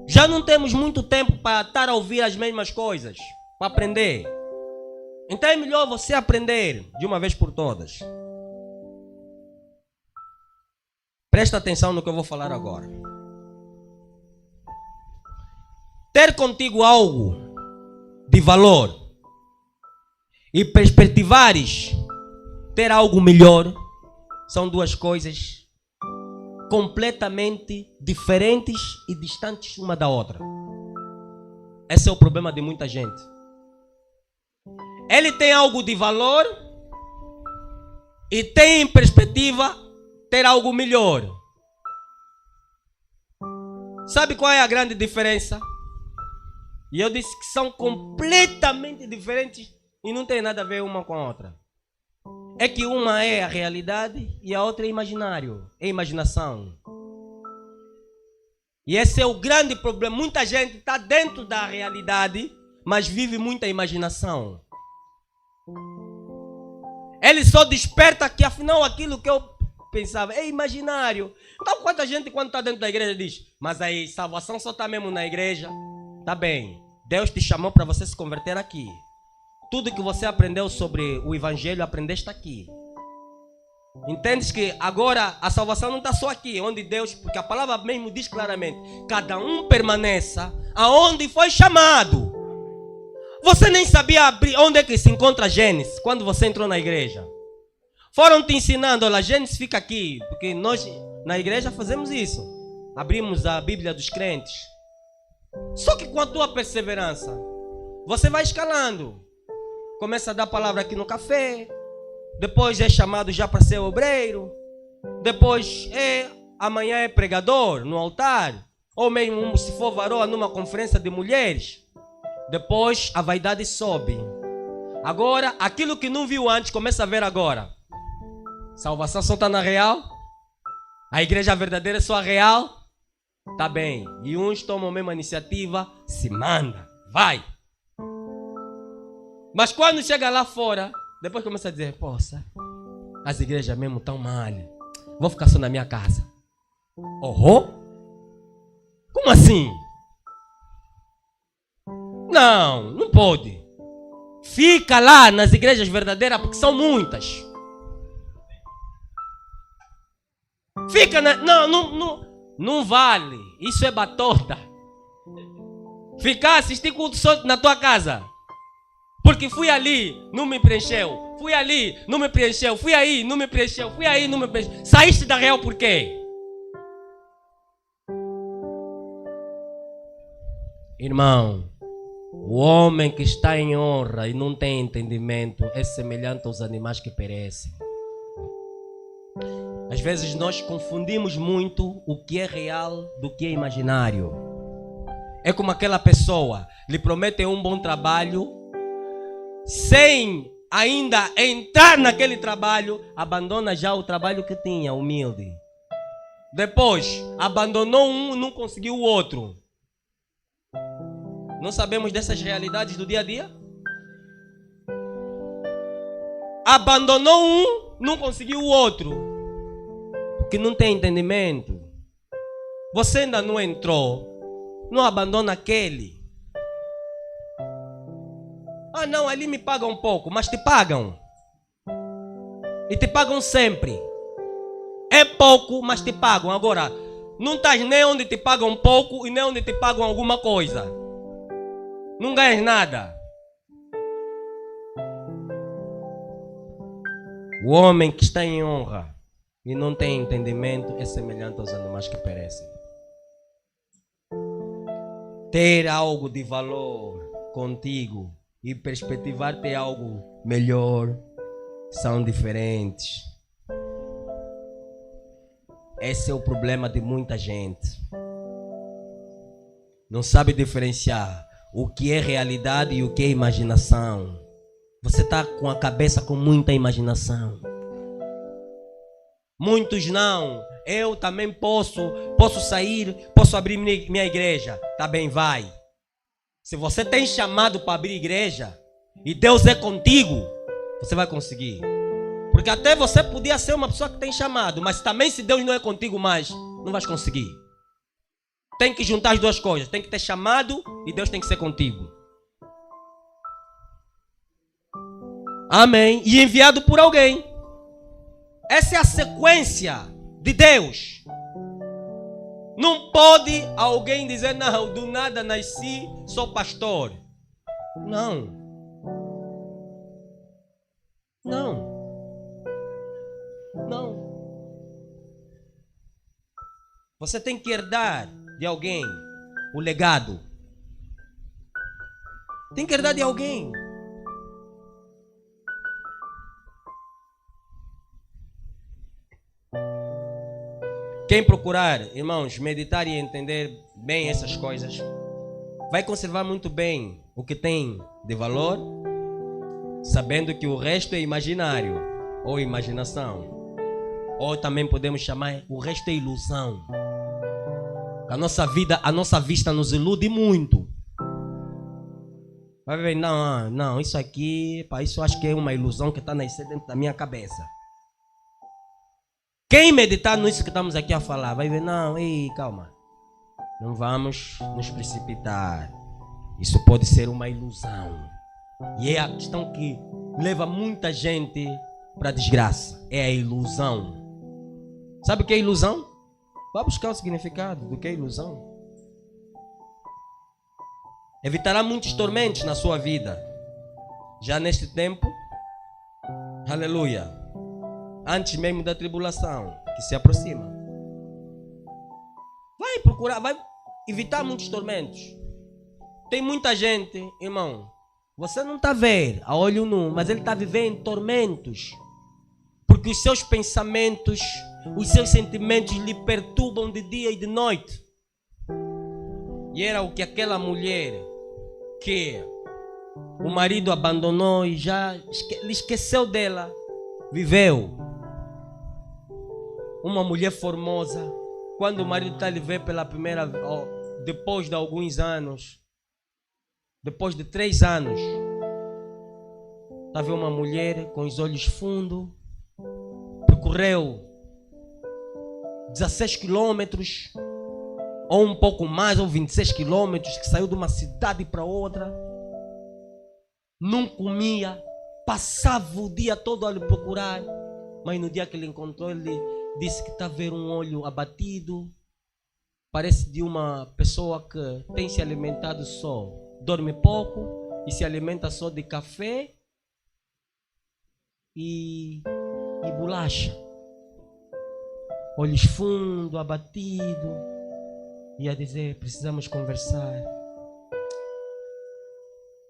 Já não temos muito tempo para estar a ouvir as mesmas coisas, para aprender. Então é melhor você aprender de uma vez por todas. Presta atenção no que eu vou falar agora. Ter contigo algo de valor e perspectivares ter algo melhor são duas coisas completamente diferentes e distantes uma da outra. Esse é o problema de muita gente. Ele tem algo de valor e tem em perspectiva ter algo melhor. Sabe qual é a grande diferença? E eu disse que são completamente diferentes e não tem nada a ver uma com a outra. É que uma é a realidade e a outra é imaginário, é imaginação. E esse é o grande problema. Muita gente está dentro da realidade, mas vive muita imaginação. Ele só desperta que afinal aquilo que eu pensava é imaginário. Então quanta gente quando está dentro da igreja diz: mas aí salvação só está mesmo na igreja. Tá bem, Deus te chamou para você se converter aqui. Tudo que você aprendeu sobre o evangelho, aprendeste aqui. Entendes que agora a salvação não está só aqui, onde Deus, porque a palavra mesmo diz claramente: cada um permaneça aonde foi chamado. Você nem sabia abrir onde é que se encontra Gênesis quando você entrou na igreja. Foram te ensinando: olha, Gênesis fica aqui, porque nós na igreja fazemos isso. Abrimos a Bíblia dos crentes. Só que com a tua perseverança, você vai escalando. Começa a dar palavra aqui no café. Depois é chamado já para ser obreiro. Depois amanhã é pregador no altar. Ou mesmo se for varoa numa conferência de mulheres. Depois a vaidade sobe. Agora aquilo que não viu antes começa a ver agora. Salvação só está na real. A igreja verdadeira é só a real? Tá bem. E uns tomam a mesma iniciativa, se manda, vai. Mas quando chega lá fora, depois começa a dizer, poxa, as igrejas mesmo estão mal. Vou ficar só na minha casa. Oh? Como assim? Não, não pode. Fica lá nas igrejas verdadeiras, porque são muitas. Fica na... Não vale. Isso é batota. Ficar assistir culto só na tua casa. Porque fui ali, não me preencheu. Fui ali, não me preencheu. Fui aí, não me preencheu. Fui aí, não me preencheu. Saíste da real por quê? Irmão, o homem que está em honra e não tem entendimento é semelhante aos animais que perecem. Às vezes nós confundimos muito o que é real do que é imaginário. É como aquela pessoa, lhe prometem um bom trabalho, sem ainda entrar naquele trabalho, abandona já o trabalho que tinha, humilde. Depois, abandonou um, não conseguiu o outro. Não sabemos dessas realidades do dia a dia? Abandonou um, não conseguiu o outro. Porque não tem entendimento. Você ainda não entrou, não abandona aquele. Ah não, ali me pagam um pouco, mas te pagam. E te pagam sempre. É pouco, mas te pagam. Agora, não estás nem onde te pagam pouco e nem onde te pagam alguma coisa. Não ganhas nada. O homem que está em honra e não tem entendimento é semelhante aos animais que perecem. Ter algo de valor contigo e perspectivar ter algo melhor são diferentes. Esse é o problema de muita gente. Não sabe diferenciar o que é realidade e o que é imaginação. Você está com a cabeça com muita imaginação. Muitos não. Eu também posso sair, posso abrir minha igreja. Tá bem, vai. Se você tem chamado para abrir igreja e Deus é contigo, você vai conseguir. Porque até você podia ser uma pessoa que tem chamado, mas também se Deus não é contigo mais, não vais conseguir. Tem que juntar as duas coisas. Tem que ter chamado e Deus tem que ser contigo. Amém. E enviado por alguém. Essa é a sequência de Deus. Não pode alguém dizer, não, do nada nasci, sou pastor. Não. Não. Não. Você tem que herdar de alguém o legado. Tem que herdar de alguém. Quem procurar, irmãos, meditar e entender bem essas coisas, vai conservar muito bem o que tem de valor, sabendo que o resto é imaginário ou imaginação. Ou também podemos chamar o resto é ilusão. A nossa vida, a nossa vista nos ilude muito. Vai ver, não, isso aqui, isso eu acho que é uma ilusão que está nascendo dentro da minha cabeça. Quem meditar nisso que estamos aqui a falar, vai ver, não, ei, calma. Não vamos nos precipitar. Isso pode ser uma ilusão. E é a questão que leva muita gente para a desgraça. É a ilusão. Sabe o que é ilusão? Vá buscar o significado do que é ilusão. Evitará muitos tormentos na sua vida. Já neste tempo, aleluia, antes mesmo da tribulação que se aproxima. Vai procurar, vai evitar muitos tormentos. Tem muita gente, irmão, você não está a ver a olho nu, mas ele está vivendo tormentos. Porque os seus pensamentos, os seus sentimentos lhe perturbam de dia e de noite. E era o que aquela mulher que o marido abandonou e já lhe esqueceu dela, viveu. uma mulher formosa, quando o marido está a lhe ver pela primeira vez, depois de alguns anos, depois de 3 anos, está a ver uma mulher com os olhos fundos, percorreu 16 quilômetros, ou um pouco mais, ou 26 quilômetros, que saiu de uma cidade para outra, não comia, passava o dia todo a lhe procurar, mas no dia que ele encontrou, ele disse que está a ver um olho abatido, parece de uma pessoa que tem se alimentado só, dorme pouco e se alimenta só de café e bolacha. Olhos fundos, abatido, e a dizer: precisamos conversar.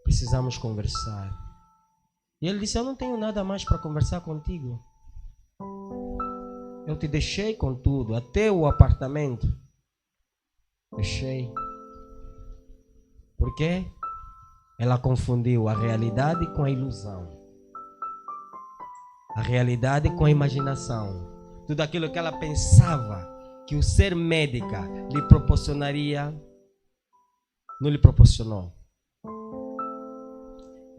Precisamos conversar. E ele disse: eu não tenho nada mais para conversar contigo. Eu te deixei com tudo, até o apartamento. Deixei. Por quê? Ela confundiu a realidade com a ilusão. A realidade com a imaginação. Tudo aquilo que ela pensava que o ser médica lhe proporcionaria, não lhe proporcionou.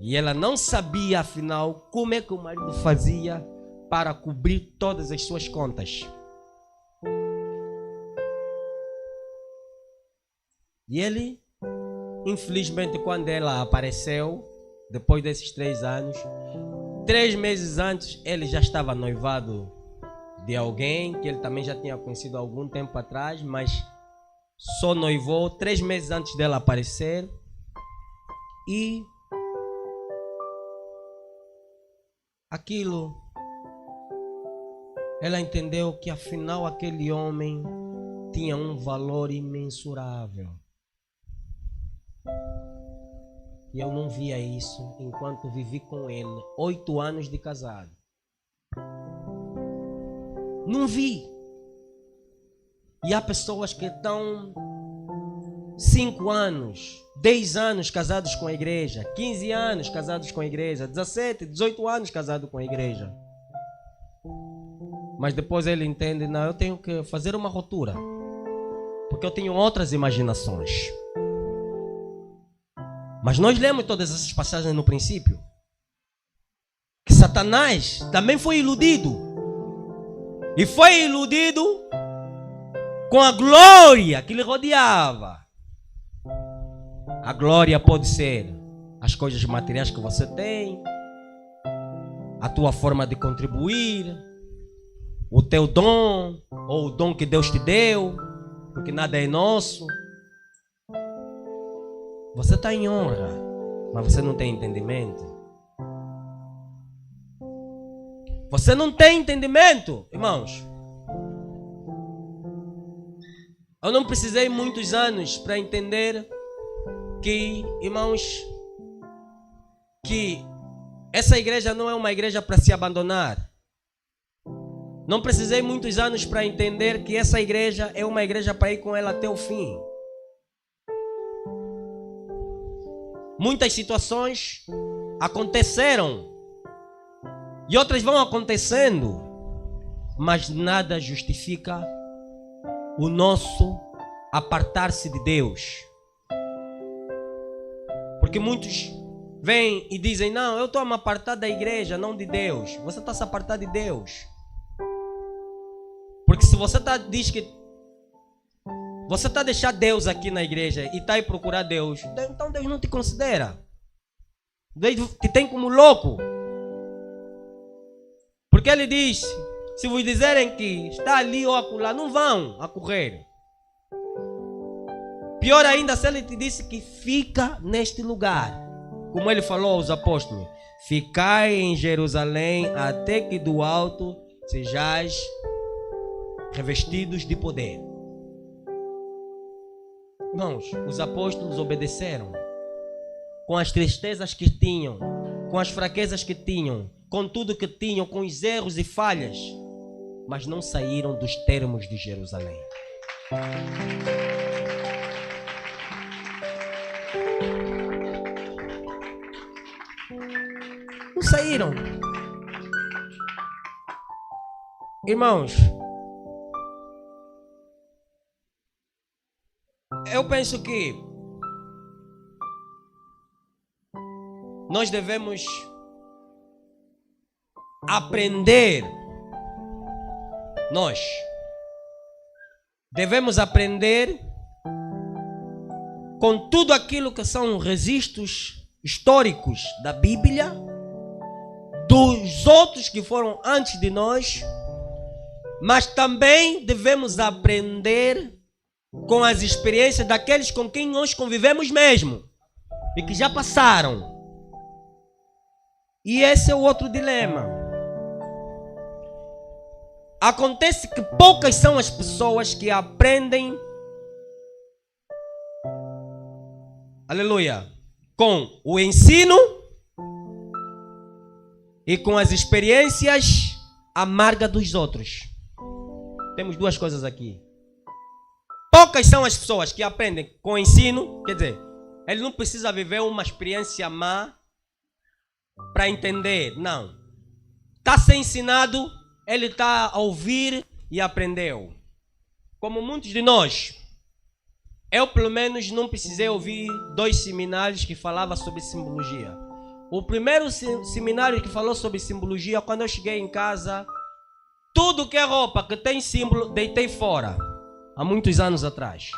E ela não sabia, afinal, como é que o marido fazia para cobrir todas as suas contas. E ele, infelizmente, quando ela apareceu, depois desses 3 anos, 3 meses antes, ele já estava noivado de alguém que ele também já tinha conhecido há algum tempo atrás, mas só noivou 3 meses antes dela aparecer. E aquilo, ela entendeu que afinal aquele homem tinha um valor imensurável. E eu não via isso enquanto vivi com ele 8 anos de casado. Não vi. E há pessoas que estão 5 anos, 10 anos casados com a igreja, 15 anos casados com a igreja, 17, 18 anos casados com a igreja. Mas depois ele entende: não, eu tenho que fazer uma ruptura, porque eu tenho outras imaginações. Mas nós lemos todas essas passagens no princípio, que Satanás também foi iludido. E foi iludido com a glória que lhe rodeava. A glória pode ser as coisas materiais que você tem, a tua forma de contribuir, o teu dom, ou o dom que Deus te deu, porque nada é nosso. Você está em honra, mas você não tem entendimento. Você não tem entendimento, irmãos. Eu não precisei muitos anos para entender que, irmãos, que essa igreja não é uma igreja para se abandonar. Não precisei muitos anos para entender que essa igreja é uma igreja para ir com ela até o fim. Muitas situações aconteceram e outras vão acontecendo, mas nada justifica o nosso apartar-se de Deus. Porque muitos vêm e dizem: não, eu estou a me apartar da igreja, não de Deus. Você está a se apartar de Deus. Porque se você diz que você está a deixar Deus aqui na igreja e está a ir procurar Deus, então Deus não te considera. Deus te tem como louco. Porque ele diz: se vos dizerem que está ali ou acolá, não vão a correr. Pior ainda se ele te disse que fica neste lugar. Como ele falou aos apóstolos: ficai em Jerusalém até que do alto sejais revestidos de poder. Irmãos, os apóstolos obedeceram com as tristezas que tinham, com as fraquezas que tinham, com tudo que tinham, com os erros e falhas, mas não saíram dos termos de Jerusalém. Não saíram. Irmãos, Eu penso que nós devemos aprender. Nós devemos aprender com tudo aquilo que são registros históricos da Bíblia, dos outros que foram antes de nós, mas também devemos aprender com as experiências daqueles com quem nós convivemos mesmo e que já passaram. E esse é o outro dilema. Acontece que poucas são as pessoas que aprendem, aleluia, com o ensino e com as experiências amargas dos outros. Temos duas coisas aqui. Poucas são as pessoas que aprendem com o ensino, quer dizer, ele não precisa viver uma experiência má para entender, não. Está a ser ensinado, ele está a ouvir e aprendeu. Como muitos de nós, eu pelo menos não precisei ouvir 2 seminários que falavam sobre simbologia. O primeiro seminário que falou sobre simbologia, quando eu cheguei em casa, tudo que é roupa que tem símbolo, deitei fora, há muitos anos atrás.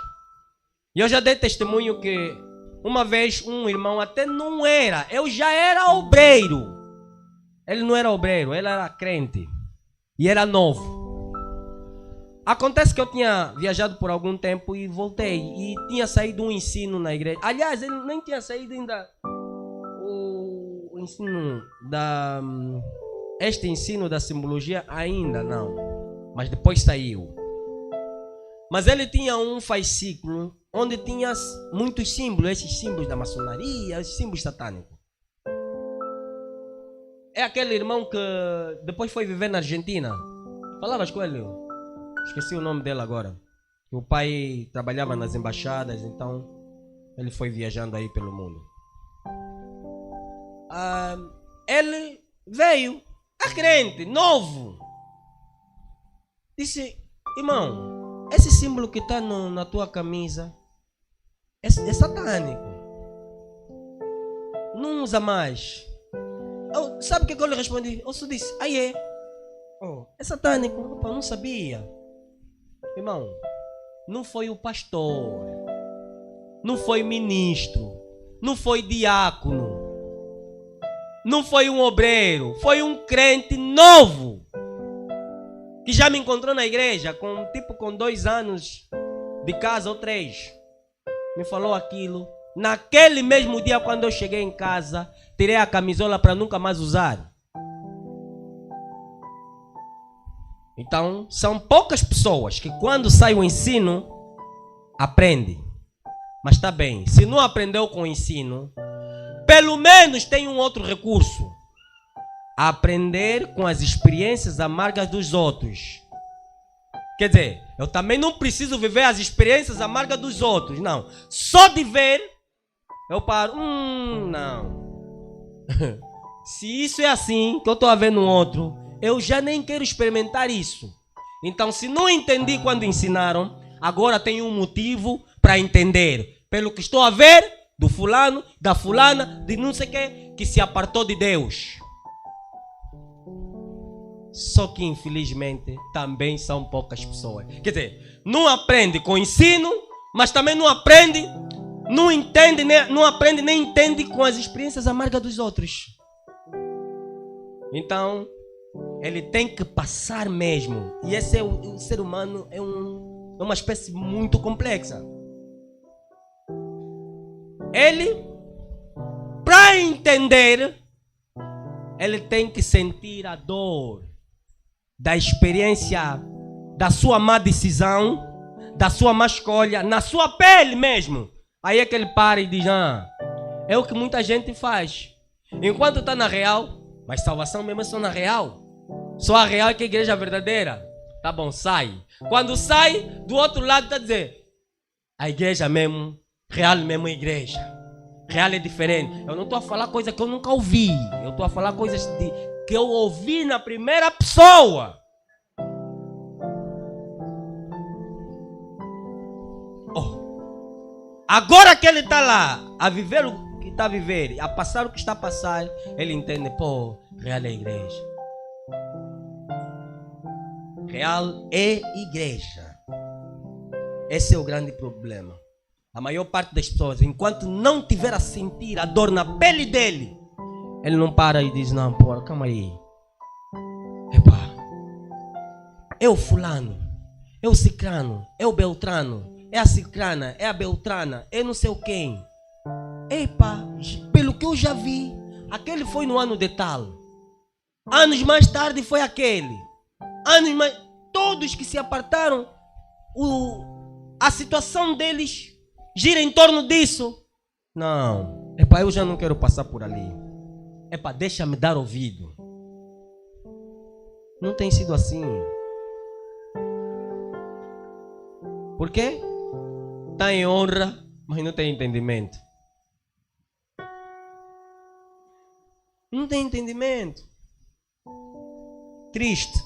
E eu já dei testemunho que uma vez um irmão até não era, eu já era obreiro. Ele não era obreiro, ele era crente. E era novo. Acontece que eu tinha viajado por algum tempo e voltei. E tinha saído um ensino na igreja. Aliás, ele nem tinha saído ainda o ensino da... Este ensino da simbologia ainda não. Mas depois saiu. Mas ele tinha um fascículo onde tinha muitos símbolos, esses símbolos da maçonaria, esses símbolos satânicos. É aquele irmão que depois foi viver na Argentina. Falavas com ele? Esqueci o nome dele agora. O pai trabalhava nas embaixadas, então ele foi viajando aí pelo mundo. Ele veio, é crente, novo. Disse, irmão, esse símbolo que está na tua camisa é satânico. Não usa mais. Sabe o que eu lhe respondi? Eu só disse, aí é. É satânico. Eu não sabia. Irmão, não foi o pastor, não foi ministro, não foi diácono, não foi um obreiro, foi um crente novo que já me encontrou na igreja com 2 anos de casa ou 3. Me falou aquilo. Naquele mesmo dia, quando eu cheguei em casa, tirei a camisola para nunca mais usar. Então, são poucas pessoas que quando sai o ensino, aprendem. Mas está bem, se não aprendeu com o ensino, pelo menos tem um outro recurso. Aprender com as experiências amargas dos outros. Quer dizer, eu também não preciso viver as experiências amargas dos outros, não. Só de ver, eu paro, não. Se isso é assim, que eu estou a ver no outro, eu já nem quero experimentar isso. Então, se não entendi quando ensinaram, agora tenho um motivo para entender. Pelo que estou a ver do fulano, da fulana, de não sei o que se apartou de Deus. Só que, infelizmente, também são poucas pessoas. Quer dizer, não aprende com ensino, mas também não aprende, não entende, não aprende nem entende com as experiências amargas dos outros. Então, ele tem que passar mesmo. E esse o ser humano é uma espécie muito complexa. Ele, para entender, ele tem que sentir a dor da experiência, da sua má decisão, da sua má escolha, na sua pele mesmo. Aí é que ele para e diz, é o que muita gente faz. Enquanto está na real, mas salvação mesmo é só na real. Só a real é que a igreja é verdadeira. Tá bom, sai. Quando sai, do outro lado está a dizer, a igreja mesmo, real mesmo é igreja. Real é diferente. Eu não estou a falar coisa que eu nunca ouvi. Eu estou a falar coisas que eu ouvi na primeira pessoa. Agora que ele está lá, a viver o que está a viver, a passar o que está a passar, ele entende, pô, real é a igreja. Real é igreja. Esse é o grande problema. A maior parte das pessoas, enquanto não tiver a sentir a dor na pele dele, ele não para e diz, não, pô, calma aí. Epá, é o fulano, é o cicrano, é o beltrano, é a cicrana, é a beltrana, é não sei o quem. Epá, pelo que eu já vi, aquele foi no ano de tal. Anos mais tarde foi aquele. Anos mais... Todos que se apartaram, a situação deles gira em torno disso. Não, epá, eu já não quero passar por ali. Epá, deixa-me dar ouvido. Não tem sido assim. Por quê? Está em honra, mas não tem entendimento. Não tem entendimento. Triste.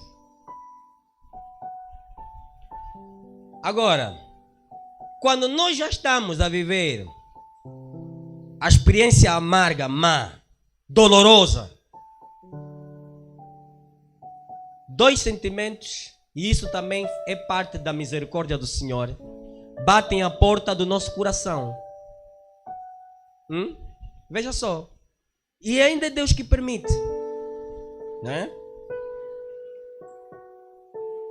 Agora, quando nós já estamos a viver a experiência amarga, má, dolorosa, dois sentimentos, e isso também é parte da misericórdia do Senhor, batem a porta do nosso coração. Veja só. E ainda é Deus que permite, né?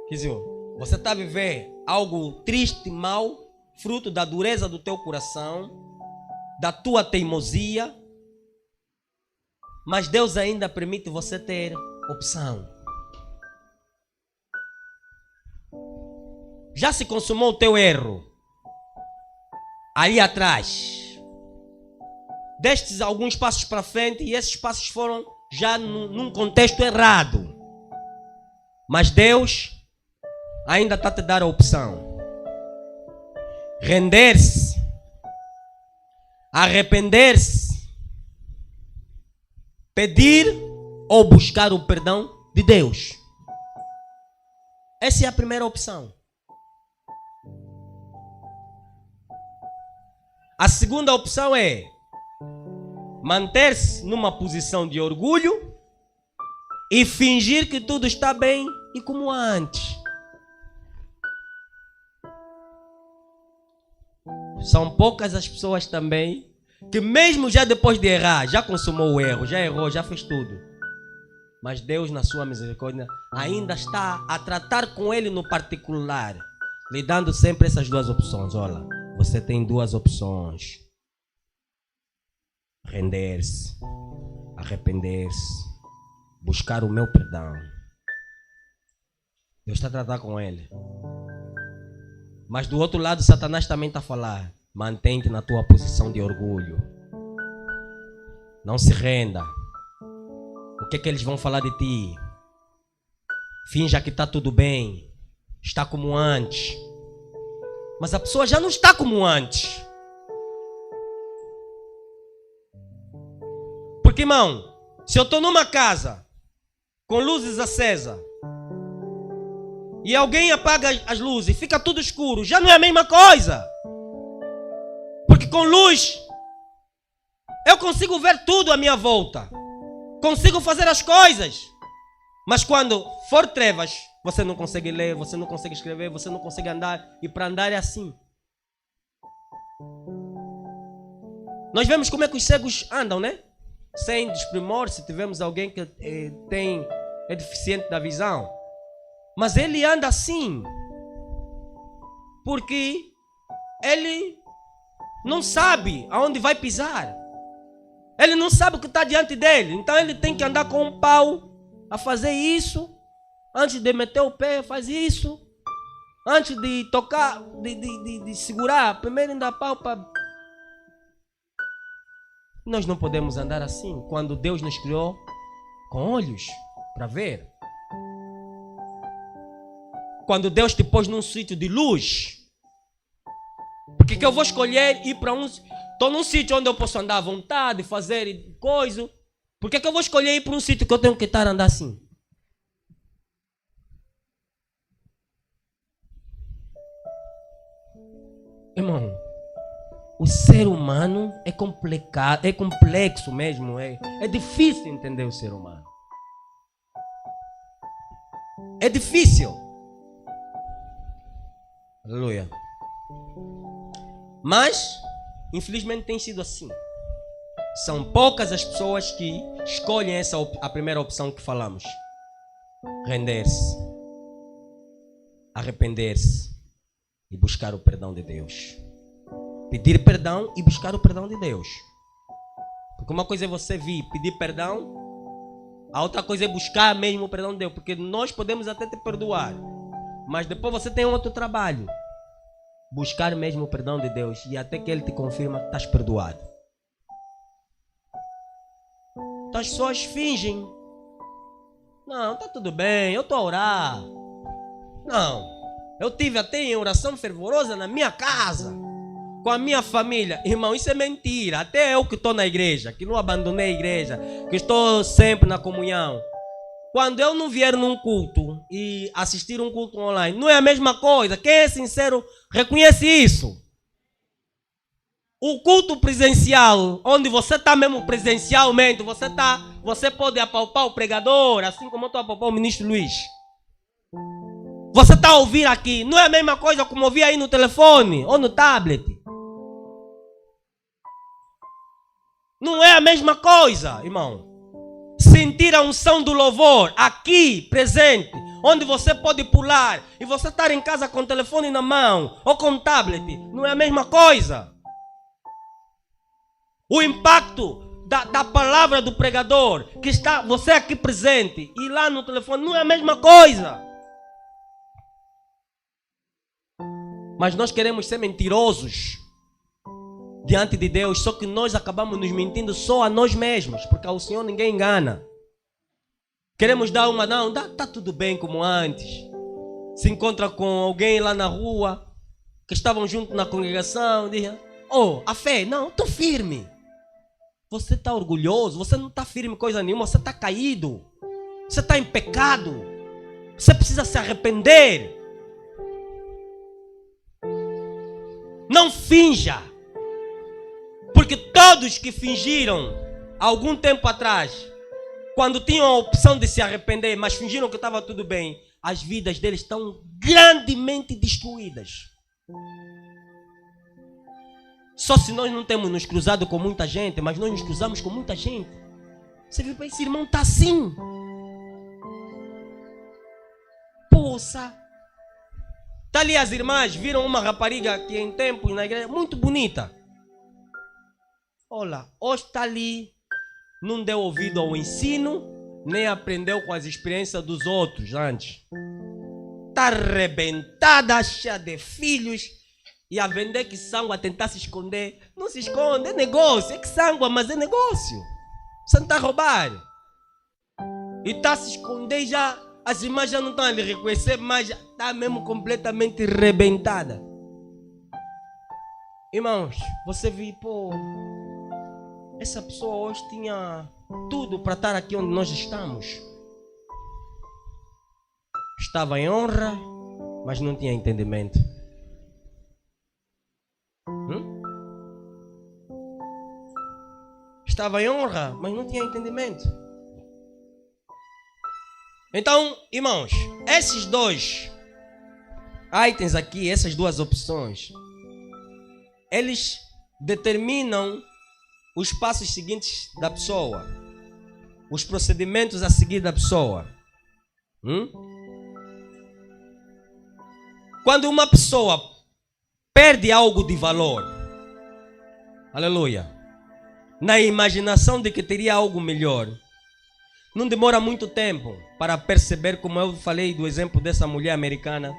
Quer dizer, você está a viver algo triste, mau, fruto da dureza do teu coração, da tua teimosia, mas Deus ainda permite você ter opção. Já se consumou o teu erro ali atrás, destes alguns passos para frente, e esses passos foram já num contexto errado, mas Deus ainda está a te dar a opção: render-se, arrepender-se, pedir ou buscar o perdão de Deus. Essa é a primeira opção. A segunda opção é manter-se numa posição de orgulho e fingir que tudo está bem e como antes. São poucas as pessoas também que, mesmo já depois de errar, já consumou o erro, já errou, já fez tudo, mas Deus, na sua misericórdia, ainda está a tratar com ele no particular, lhe dando sempre essas duas opções. Olha, você tem duas opções: render-se, arrepender-se, buscar o meu perdão. Deus está a tratar com ele. Mas do outro lado, Satanás também está a falar: mantém-te na tua posição de orgulho. Não se renda. O que é que eles vão falar de ti? Finja que está tudo bem. Está como antes. Mas a pessoa já não está como antes. Porque, irmão, se eu estou numa casa com luzes acesas e alguém apaga as luzes e fica tudo escuro, já não é a mesma coisa. Porque com luz eu consigo ver tudo à minha volta, consigo fazer as coisas. Mas quando for trevas, você não consegue ler, você não consegue escrever, você não consegue andar. E para andar é assim. Nós vemos como é que os cegos andam, né? Sem desprimor, se tivermos alguém que é deficiente da visão. Mas ele anda assim porque ele não sabe aonde vai pisar. Ele não sabe o que está diante dele. Então ele tem que andar com um pau a fazer isso. Antes de meter o pé, faz isso. Antes de tocar, de segurar, primeiro ainda pau para... Nós não podemos andar assim quando Deus nos criou com olhos para ver. Quando Deus te pôs num sítio de luz, por que eu vou escolher ir para um... Estou num sítio onde eu posso andar à vontade, fazer coisa. Por que eu vou escolher ir para um sítio que eu tenho que estar a andar assim? Irmão, o ser humano é complicado, é complexo mesmo, é difícil entender o ser humano. É difícil. Aleluia. Mas, infelizmente tem sido assim. São poucas as pessoas que escolhem a primeira opção que falamos. Render-se, arrepender-se e buscar o perdão de Deus. Pedir perdão e buscar o perdão de Deus. Porque uma coisa é você vir pedir perdão, a outra coisa é buscar mesmo o perdão de Deus. Porque nós podemos até te perdoar, mas depois você tem outro trabalho. Buscar mesmo o perdão de Deus e até que Ele te confirma que estás perdoado. Então as pessoas fingem. Não, está tudo bem, eu estou a orar. Não, eu tive até em oração fervorosa na minha casa, com a minha família. Irmão, isso é mentira. Até eu que estou na igreja, que não abandonei a igreja, que estou sempre na comunhão. Quando eu não vier num culto e assistir um culto online, não é a mesma coisa. Quem é sincero reconhece isso. O culto presencial, onde você está mesmo presencialmente, você pode apalpar o pregador, assim como eu estou a apalpar o ministro Luiz. Você está a ouvir aqui, não é a mesma coisa como ouvir aí no telefone ou no tablet. Não é a mesma coisa, irmão. Sentir a unção do louvor aqui, presente, onde você pode pular e você estar em casa com o telefone na mão ou com o tablet, não é a mesma coisa. O impacto da palavra do pregador, que está você aqui presente e lá no telefone, não é a mesma coisa. Mas nós queremos ser mentirosos diante de Deus, só que nós acabamos nos mentindo só a nós mesmos, porque ao Senhor ninguém engana. Queremos dar uma, não, tá tudo bem como antes. Se encontra com alguém lá na rua, que estavam juntos na congregação, diz, a fé, não, estou firme. Você está orgulhoso, você não está firme em coisa nenhuma, você está caído, você está em pecado, você precisa se arrepender. Não finja. Porque todos que fingiram algum tempo atrás, quando tinham a opção de se arrepender, mas fingiram que estava tudo bem, as vidas deles estão grandemente destruídas. Só se nós não temos nos cruzado com muita gente, mas nós nos cruzamos com muita gente. Você viu, esse irmão está assim. Poxa. Está ali as irmãs, viram uma rapariga que em tempos na igreja, muito bonita. Olha, hoje está ali, não deu ouvido ao ensino, nem aprendeu com as experiências dos outros antes. Está arrebentada, cheia de filhos, e a vender que sangue, a tentar se esconder. Não se esconde, é negócio, é que sangue, mas é negócio. Você não está a roubar. E está a se esconder já, as irmãs já não estão a lhe reconhecer, mas já está mesmo completamente arrebentada. Irmãos, você viu, essa pessoa hoje tinha tudo para estar aqui onde nós estamos. Estava em honra, mas não tinha entendimento. Estava em honra, mas não tinha entendimento. Então, irmãos, esses dois itens aqui, essas duas opções, eles determinam os passos seguintes da pessoa, os procedimentos a seguir da pessoa. Quando uma pessoa perde algo de valor, aleluia, na imaginação de que teria algo melhor, não demora muito tempo para perceber, como eu falei do exemplo dessa mulher americana,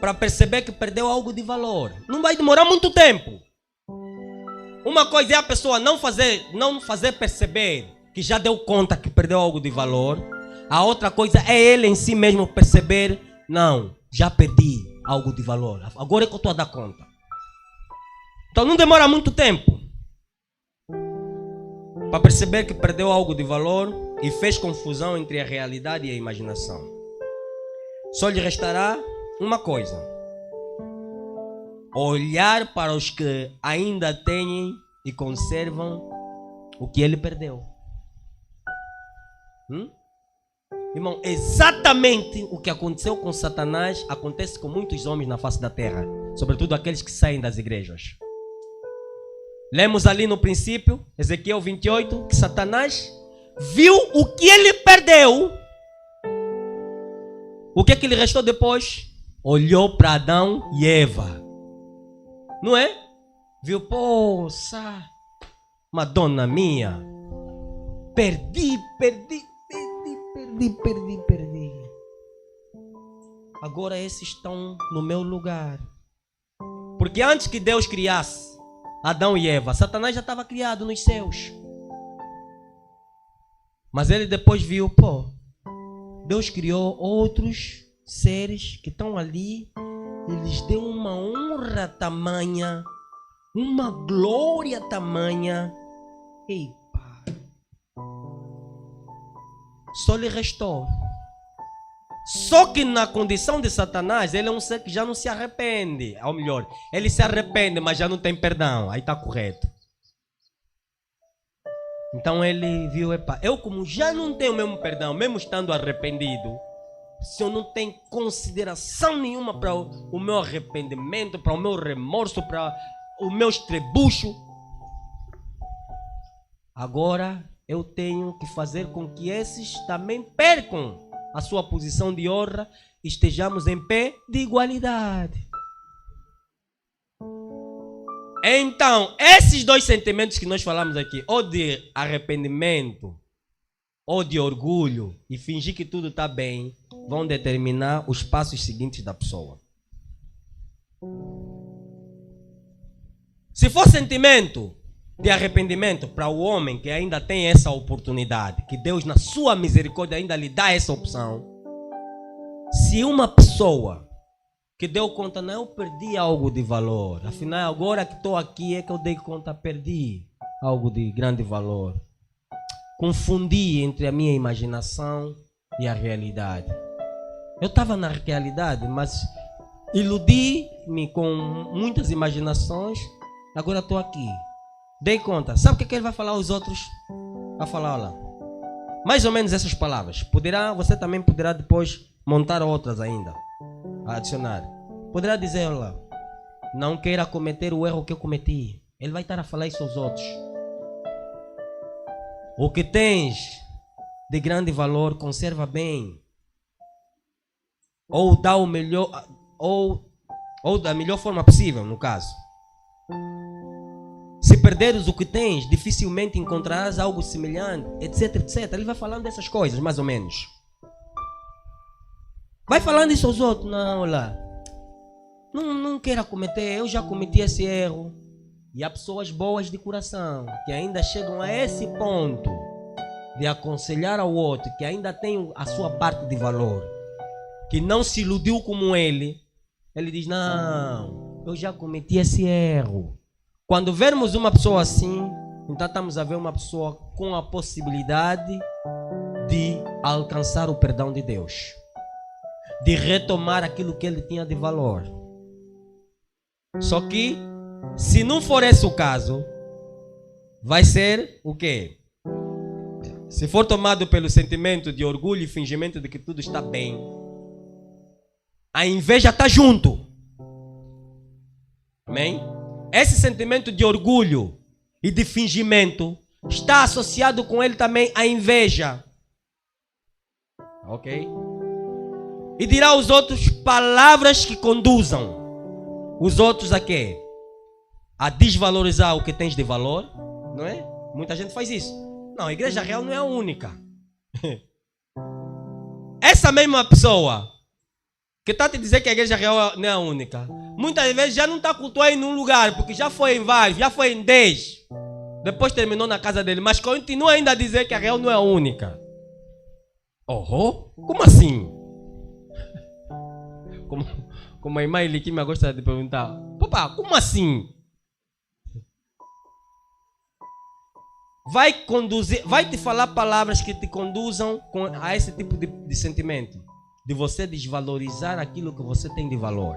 para perceber que perdeu algo de valor. Não vai demorar muito tempo. Uma coisa é a pessoa não fazer perceber que já deu conta que perdeu algo de valor. A outra coisa é ele em si mesmo perceber, não, já perdi algo de valor. Agora é que eu estou a dar conta. Então não demora muito tempo para perceber que perdeu algo de valor e fez confusão entre a realidade e a imaginação. Só lhe restará uma coisa: olhar para os que ainda têm e conservam o que ele perdeu. Irmão, exatamente o que aconteceu com Satanás acontece com muitos homens na face da terra, sobretudo aqueles que saem das igrejas. Lemos ali no princípio, Ezequiel 28, que Satanás viu o que ele perdeu. O que é que lhe restou depois? Olhou para Adão e Eva. Não é? Viu, poxa, Madonna minha, perdi. Agora esses estão no meu lugar. Porque antes que Deus criasse Adão e Eva, Satanás já estava criado nos céus. Mas ele depois viu, Deus criou outros seres que estão ali. Eles deu uma honra tamanha, uma glória tamanha. Epa! Só lhe restou. Só que na condição de Satanás, ele é um ser que já não se arrepende. Ou melhor, ele se arrepende, mas já não tem perdão. Aí está correto. Então ele viu, eu como já não tenho o mesmo perdão, mesmo estando arrependido, se eu não tenho consideração nenhuma para o meu arrependimento, para o meu remorso, para o meu estrebucho, agora eu tenho que fazer com que esses também percam a sua posição de honra, estejamos em pé de igualdade. Então, esses dois sentimentos que nós falamos aqui, ou de arrependimento, ou de orgulho, e fingir que tudo está bem, vão determinar os passos seguintes da pessoa. Se for sentimento de arrependimento para o homem que ainda tem essa oportunidade, que Deus na sua misericórdia ainda lhe dá essa opção. Se uma pessoa que deu conta, não, eu perdi algo de valor, afinal agora que estou aqui é que eu dei conta, perdi algo de grande valor, confundi entre a minha imaginação e a realidade. Eu estava na realidade, mas iludi-me com muitas imaginações, agora estou aqui. Dei conta. Sabe o que ele vai falar aos outros? Vai falar lá. Mais ou menos essas palavras. Você também poderá depois montar outras ainda. Adicionar. Poderá dizer lá, não queira cometer o erro que eu cometi. Ele vai estar a falar isso aos outros. O que tens de grande valor, conserva bem. Ou dá o melhor, ou da melhor forma possível, no caso. Se perderes o que tens, dificilmente encontrarás algo semelhante, etc, etc. Ele vai falando dessas coisas, mais ou menos. Vai falando isso aos outros. Não, lá. Não queira cometer, eu já cometi esse erro. E há pessoas boas de coração, que ainda chegam a esse ponto de aconselhar ao outro, que ainda tem a sua parte de valor, que não se iludiu como ele. Ele diz, não, eu já cometi esse erro. Quando vermos uma pessoa assim, então estamos a ver uma pessoa com a possibilidade de alcançar o perdão de Deus, de retomar aquilo que ele tinha de valor. Só que, se não for esse o caso, vai ser o quê? Se for tomado pelo sentimento de orgulho e fingimento de que tudo está bem, a inveja está junto. Amém? Esse sentimento de orgulho e de fingimento está associado com ele também a inveja. Ok? E dirá aos outros palavras que conduzam os outros a quê? A desvalorizar o que tens de valor. Não é? Muita gente faz isso. Não, a igreja real não é a única. Essa mesma pessoa que está a te dizer que a igreja real não é a única, muitas vezes já não está cultuando em um lugar, porque já foi em vários, já foi em 10. Depois terminou na casa dele, mas continua ainda a dizer que a real não é a única. Oh, como assim? Como a irmã Eliquima gosta de perguntar, papá, como assim? Vai te falar palavras que te conduzam a esse tipo de sentimento, de você desvalorizar aquilo que você tem de valor.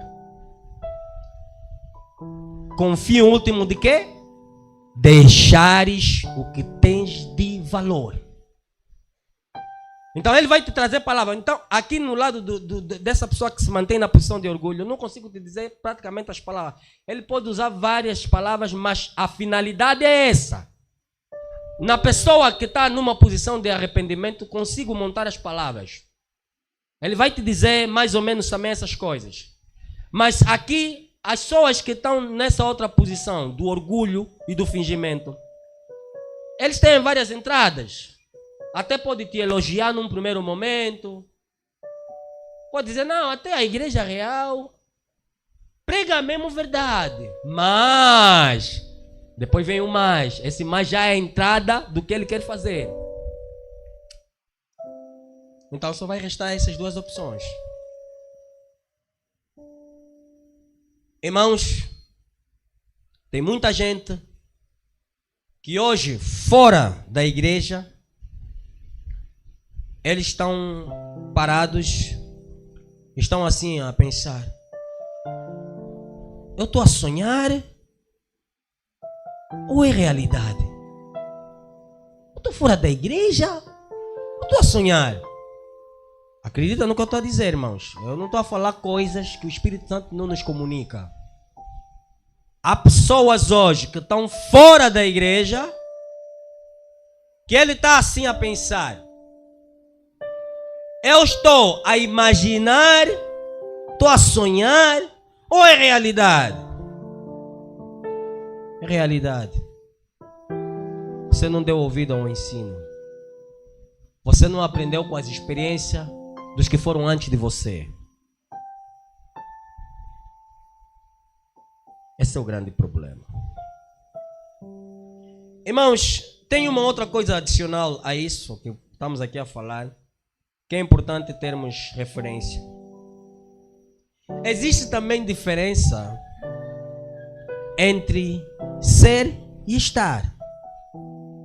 com fim último de quê? Deixares o que tens de valor. Então ele vai te trazer palavra. Então aqui no lado dessa pessoa que se mantém na posição de orgulho, eu não consigo te dizer praticamente as palavras. Ele pode usar várias palavras, mas a finalidade é essa. Na pessoa que está numa posição de arrependimento, consigo montar as palavras. Ele vai te dizer mais ou menos também essas coisas. Mas aqui, as pessoas que estão nessa outra posição, do orgulho e do fingimento, eles têm várias entradas. Até pode te elogiar num primeiro momento. Pode dizer, não, até a igreja real prega a mesma verdade. Mas, depois vem o mais. Esse mais já é a entrada do que ele quer fazer. Então só vai restar essas duas opções. Irmãos, tem muita gente que hoje, fora da igreja, eles estão parados, estão assim a pensar: eu estou a sonhar ou é realidade? Eu estou fora da igreja ou estou a sonhar? Acredita no que eu estou a dizer, irmãos. Eu não estou a falar coisas que o Espírito Santo não nos comunica. Há pessoas hoje que estão fora da igreja, que ele está assim a pensar: eu estou a imaginar, estou a sonhar, ou é realidade? É realidade. Você não deu ouvido ao ensino. Você não aprendeu com as experiências dos que foram antes de você. Esse é o grande problema. Irmãos, tem uma outra coisa adicional a isso que estamos aqui a falar, que é importante termos referência. Existe também diferença entre ser e estar.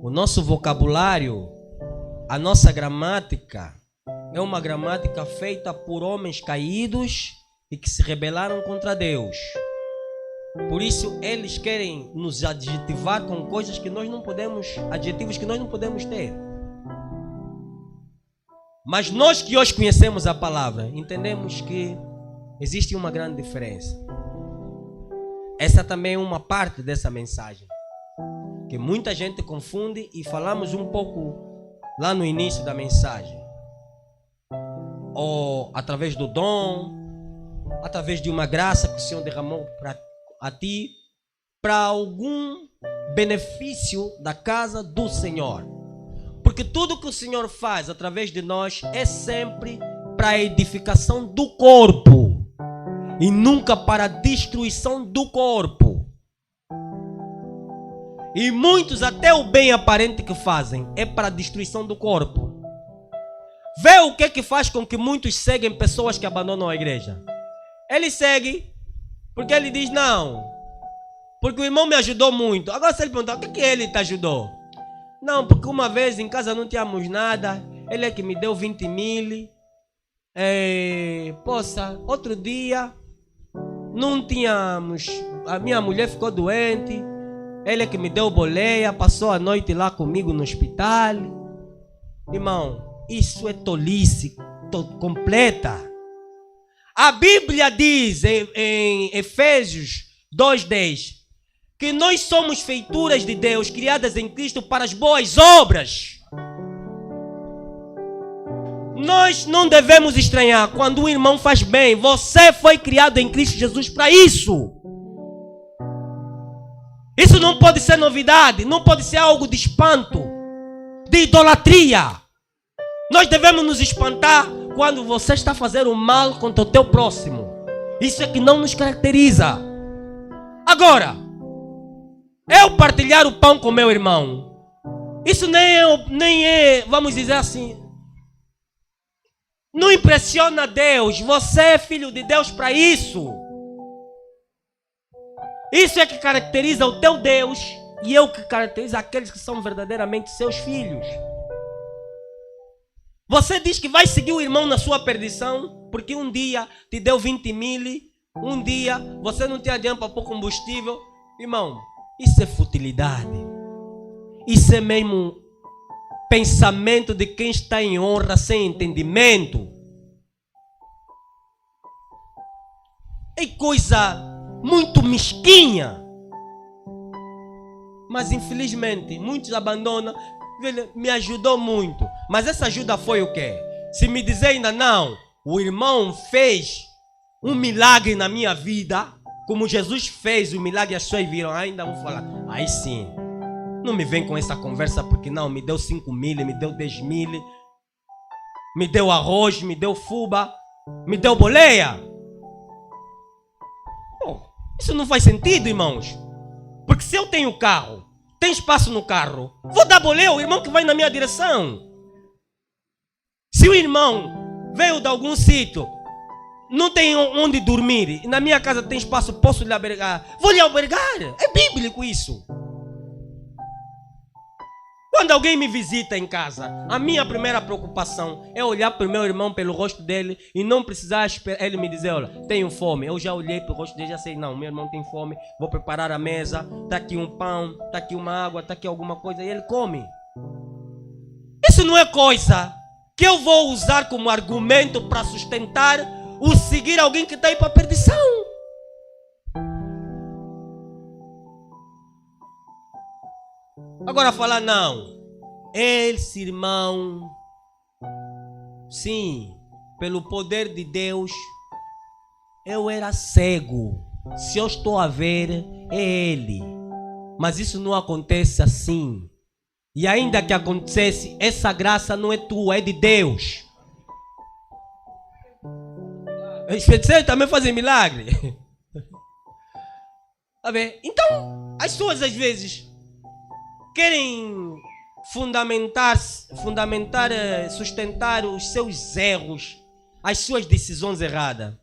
O nosso vocabulário, a nossa gramática, é uma gramática feita por homens caídos e que se rebelaram contra Deus. Por isso eles querem nos adjetivar com coisas que nós não podemos, adjetivos que nós não podemos ter. Mas nós que hoje conhecemos a palavra, entendemos que existe uma grande diferença. Essa também é uma parte dessa mensagem, que muita gente confunde, e falamos um pouco lá no início da mensagem. Ou através do dom, através de uma graça que o Senhor derramou a ti, para algum benefício da casa do Senhor. Porque tudo que o Senhor faz através de nós é sempre para a edificação do corpo e nunca para a destruição do corpo. E muitos, até o bem aparente que fazem, é para a destruição do corpo. Vê o que faz com que muitos seguem pessoas que abandonam a igreja. Ele segue porque ele diz: não, porque o irmão me ajudou muito. Agora se ele perguntar: o que ele te ajudou? Não, porque uma vez em casa não tínhamos nada, ele é que me deu 20 mil. Poxa, outro dia não tínhamos, a minha mulher ficou doente, ele é que me deu boleia, passou a noite lá comigo no hospital. Irmão, isso é tolice completa. A Bíblia diz em Efésios 2:10 que nós somos feituras de Deus, criadas em Cristo para as boas obras. Nós não devemos estranhar quando um irmão faz bem. Você foi criado em Cristo Jesus para isso. Isso não pode ser novidade, não pode ser algo de espanto, de idolatria. Nós devemos nos espantar quando você está fazendo o mal contra o teu próximo. Isso é que não nos caracteriza. Agora, eu partilhar o pão com meu irmão, isso nem é, vamos dizer assim, não impressiona Deus. Você é filho de Deus para isso. Isso é que caracteriza o teu Deus, e é o que caracteriza aqueles que são verdadeiramente seus filhos. Você diz que vai seguir o irmão na sua perdição, porque um dia te deu 20 mil, um dia você não tinha dinheiro para pôr combustível, Irmão, isso é futilidade. Isso é mesmo pensamento de quem está em honra sem entendimento. É coisa muito mesquinha. Mas infelizmente, muitos abandonam. Me ajudou muito. Mas essa ajuda foi o quê? Se me dizer ainda não, o irmão fez um milagre na minha vida, como Jesus fez o milagre, as pessoas viram, ainda vou falar. Aí sim. Não me vem com essa conversa, porque não, me deu 5 mil, me deu 10 mil, me deu arroz, me deu fuba, me deu boleia. Isso não faz sentido, irmãos. Porque se eu tenho carro, tem espaço no carro, vou dar boleia ao irmão que vai na minha direção. Se o irmão veio de algum sítio, não tem onde dormir, e na minha casa tem espaço, posso lhe albergar, vou lhe albergar. É bíblico isso. Quando alguém me visita em casa, a minha primeira preocupação é olhar para o meu irmão pelo rosto dele e não precisar esperar ele me dizer, olha, tenho fome. Eu já olhei para o rosto dele e já sei, não, meu irmão tem fome, vou preparar a mesa, está aqui um pão, está aqui uma água, está aqui alguma coisa, e ele come. Isso não é coisa que eu vou usar como argumento para sustentar o seguir alguém que está aí para a perdição. Agora falar não, esse irmão, sim, pelo poder de Deus, eu era cego. Se eu estou a ver, é ele. Mas isso não acontece assim. E ainda que acontecesse, essa graça não é tua, é de Deus. Os feiticeiros também fazem milagre. Tá vendo? Então, as pessoas às vezes querem sustentar os seus erros, as suas decisões erradas,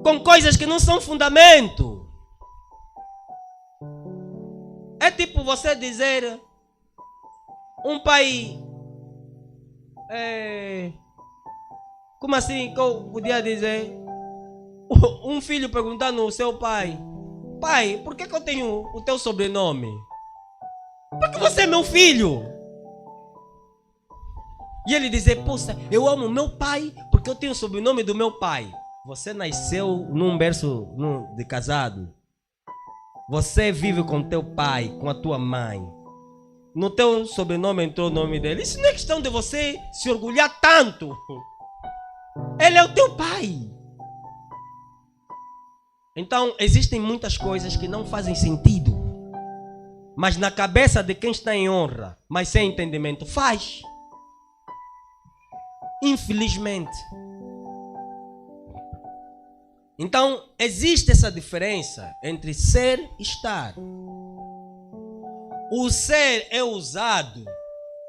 com coisas que não são fundamento. É tipo você dizer, um pai, como assim que eu podia dizer, um filho perguntando ao seu pai, pai, por que eu tenho o teu sobrenome? Porque você é meu filho. E ele dizer, poxa, eu amo meu pai porque eu tenho o sobrenome do meu pai. Você nasceu num berço de casado. Você vive com teu pai, com a tua mãe. No teu sobrenome entrou o nome dele. Isso não é questão de você se orgulhar tanto. Ele é o teu pai. Então, existem muitas coisas que não fazem sentido. Mas na cabeça de quem está em honra, mas sem entendimento, faz. Infelizmente. Então, existe essa diferença entre ser e estar. O ser é usado,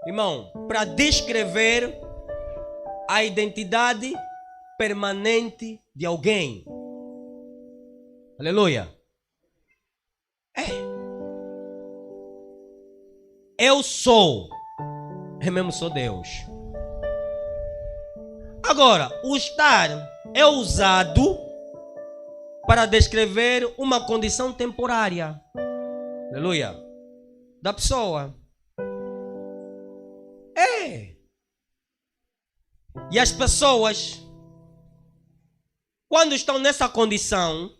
irmão, para descrever a identidade permanente de alguém. Aleluia. Eu sou. Eu mesmo sou Deus. Agora, o estar é usado para descrever uma condição temporária. Aleluia. Da pessoa. E as pessoas, quando estão nessa condição,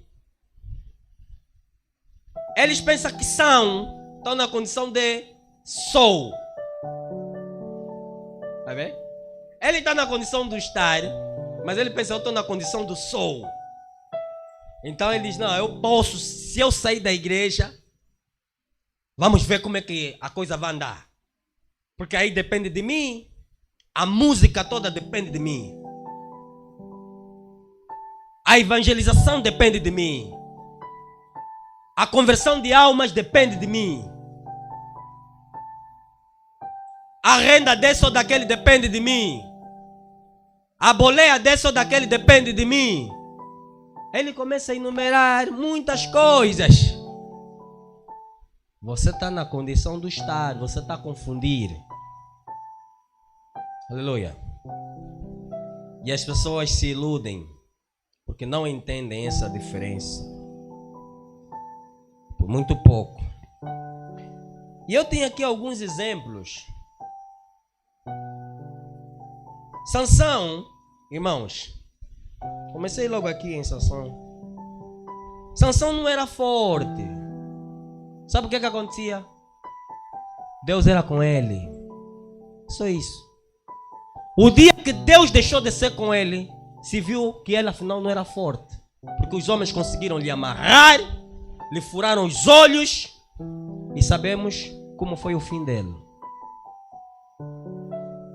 eles pensam que estão na condição de sou. Vai ver? Ele está na condição do estar, mas ele pensa, eu estou na condição do sou. Então ele diz, não, eu posso, se eu sair da igreja, vamos ver como é que a coisa vai andar. Porque aí depende de mim, a música toda depende de mim. A evangelização depende de mim. A conversão de almas depende de mim. A renda desse ou daquele depende de mim. A boleia desse ou daquele depende de mim. Ele começa a enumerar muitas coisas. Você está na condição do estar, você está a confundir. Aleluia. E as pessoas se iludem porque não entendem essa diferença. Por muito pouco. E eu tenho aqui alguns exemplos. Sansão, irmãos, comecei logo aqui em Sansão. Sansão não era forte. Sabe o que acontecia? Deus era com ele. Só isso. O dia que Deus deixou de ser com ele, se viu que ele afinal não era forte. Porque os homens conseguiram lhe amarrar, lhe furaram os olhos, e sabemos como foi o fim dele.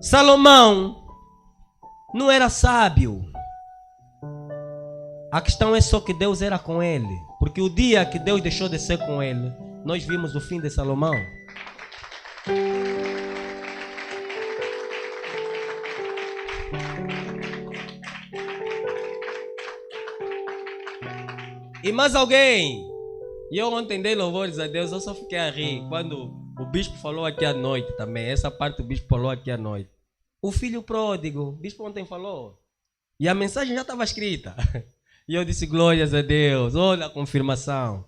Salomão não era sábio. A questão é só que Deus era com ele. Porque o dia que Deus deixou de ser com ele, nós vimos o fim de Salomão. E mais alguém? E eu ontem dei louvores a Deus, eu só fiquei a rir quando o bispo falou aqui à noite também. Essa parte o bispo falou aqui à noite. O filho pródigo, o bispo ontem falou. E a mensagem já estava escrita. E eu disse glórias a Deus, olha a confirmação.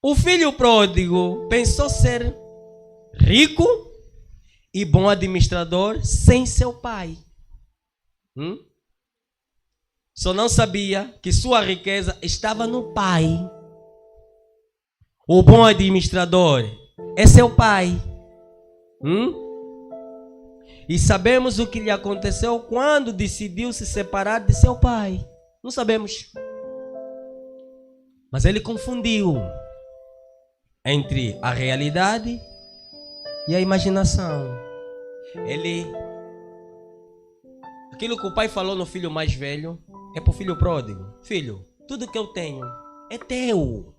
O filho pródigo pensou ser rico e bom administrador sem seu pai. Só não sabia que sua riqueza estava no pai. O bom administrador é seu pai. E sabemos o que lhe aconteceu quando decidiu se separar de seu pai. Não sabemos. Mas ele confundiu entre a realidade e a imaginação. Aquilo que o pai falou no filho mais velho é para o filho pródigo. Filho, tudo que eu tenho é teu.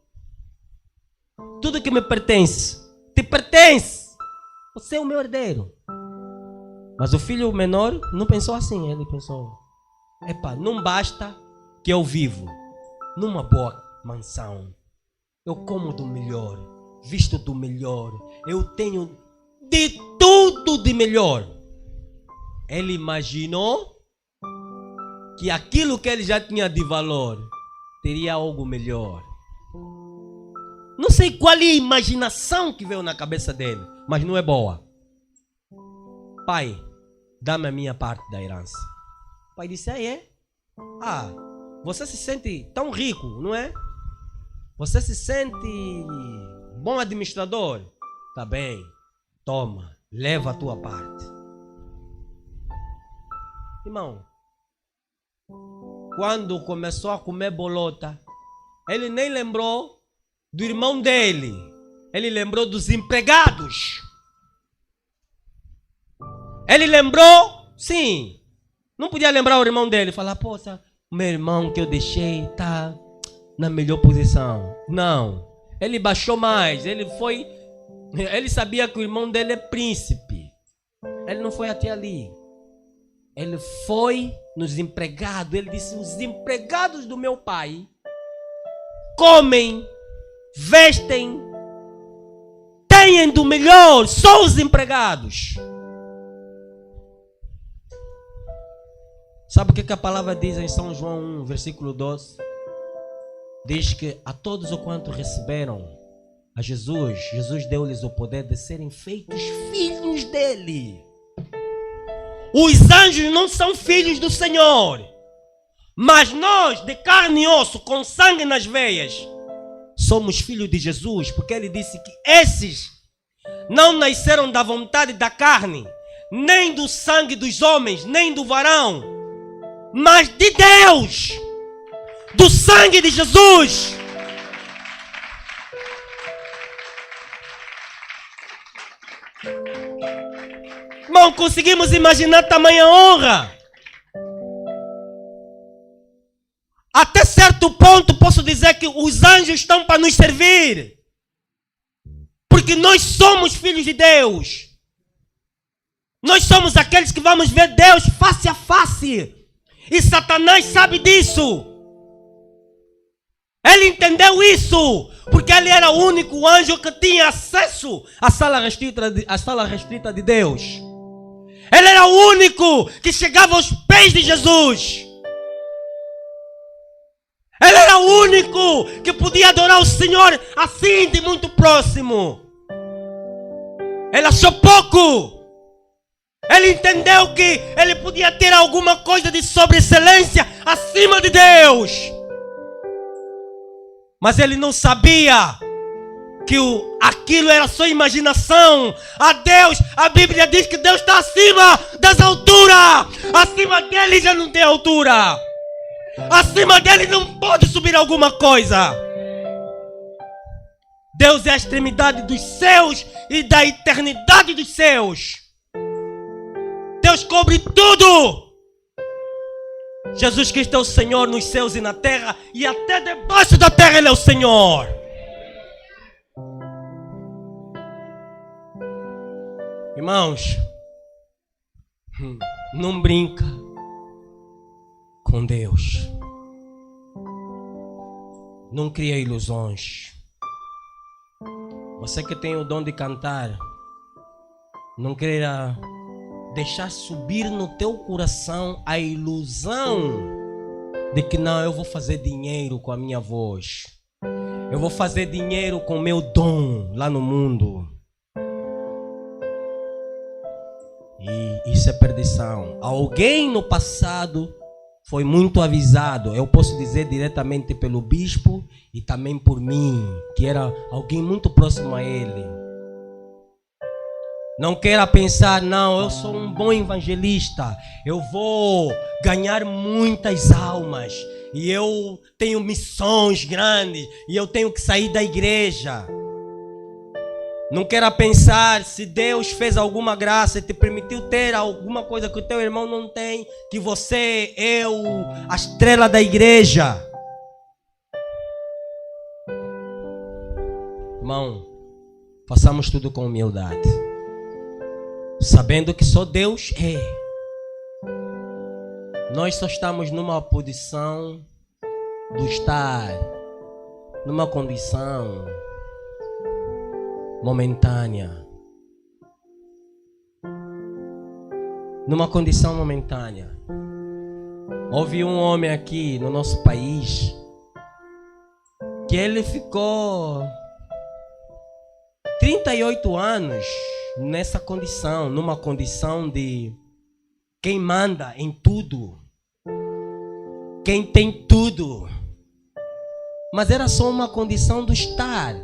Tudo que me pertence, te pertence. Você é o meu herdeiro. Mas o filho menor não pensou assim. Ele pensou, não basta que eu vivo numa boa mansão. Eu como do melhor, visto do melhor. Eu tenho de tudo de melhor. Ele imaginou que aquilo que ele já tinha de valor teria algo melhor. Não sei qual é a imaginação que veio na cabeça dele, mas não é boa. Pai, dá-me a minha parte da herança. O pai disse, você se sente tão rico, não é? Você se sente bom administrador? Tá bem, toma, leva a tua parte. Irmão, quando começou a comer bolota, ele nem lembrou do irmão dele. Ele lembrou dos empregados. Ele lembrou, sim. Não podia lembrar o irmão dele. Falar, poxa, o meu irmão que eu deixei está na melhor posição. Não. Ele baixou mais. Ele sabia que o irmão dele é príncipe. Ele não foi até ali. Ele foi nos empregados. Ele disse, os empregados do meu pai comem, vestem, têm do melhor. Só os empregados. Sabe o que a palavra diz em São João 1, versículo 12? Diz que a todos o quanto receberam a Jesus, Jesus deu-lhes o poder de serem feitos filhos dele. Os anjos não são filhos do Senhor, mas nós, de carne e osso, com sangue nas veias, somos filhos de Jesus, porque ele disse que esses não nasceram da vontade da carne, nem do sangue dos homens, nem do varão, mas de Deus, do sangue de Jesus. Irmão, conseguimos imaginar tamanha honra? Até certo ponto posso dizer que os anjos estão para nos servir, porque nós somos filhos de Deus. Nós somos aqueles que vamos ver Deus face a face. E Satanás sabe disso. Ele entendeu isso, porque ele era o único anjo que tinha acesso à sala restrita de Deus. Ele era o único que chegava aos pés de Jesus. Ele era o único que podia adorar o Senhor assim, de muito próximo. Ele achou pouco. Ele entendeu que ele podia ter alguma coisa de sobreexcelência acima de Deus. Mas ele não sabia que aquilo era só imaginação. A Bíblia diz que Deus está acima das alturas. Acima dele já não tem altura. Acima dele não pode subir alguma coisa. Deus é a extremidade dos céus e da eternidade dos céus. Deus cobre tudo. Jesus Cristo é o Senhor nos céus e na terra, e até debaixo da terra Ele é o Senhor. Irmãos, não brinca com Deus. Não cria ilusões. Você que tem o dom de cantar, não queira deixar subir no teu coração a ilusão de que não, eu vou fazer dinheiro com a minha voz. Eu vou fazer dinheiro com o meu dom lá no mundo. E isso é perdição. Alguém no passado foi muito avisado. Eu posso dizer diretamente pelo bispo e também por mim, que era alguém muito próximo a ele. Não queira pensar, não, eu sou um bom evangelista, eu vou ganhar muitas almas, e eu tenho missões grandes, e eu tenho que sair da igreja. Não queira pensar, se Deus fez alguma graça e te permitiu ter alguma coisa que o teu irmão não tem, que você é a estrela da igreja. Irmão, façamos tudo com humildade, sabendo que só Deus é. Nós só estamos numa posição do estar, numa condição momentânea. Numa condição momentânea. Houve um homem aqui no nosso país que ele ficou 38 anos nessa condição, numa condição de quem manda em tudo, quem tem tudo, mas era só uma condição do estar.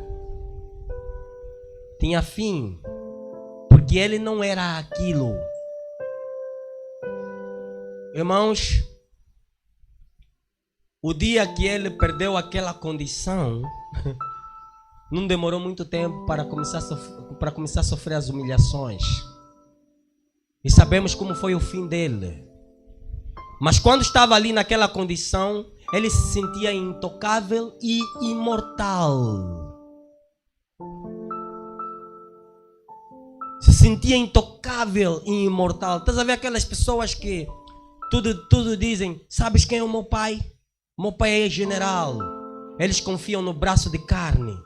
Tinha fim, porque ele não era aquilo. Irmãos, o dia que ele perdeu aquela condição, não demorou muito tempo para começar a sofrer as humilhações. E sabemos como foi o fim dele. Mas quando estava ali naquela condição, ele se sentia intocável e imortal. Se sentia intocável e imortal. Estás a ver aquelas pessoas que tudo dizem, sabes quem é o meu pai? Meu pai é general. Eles confiam no braço de carne.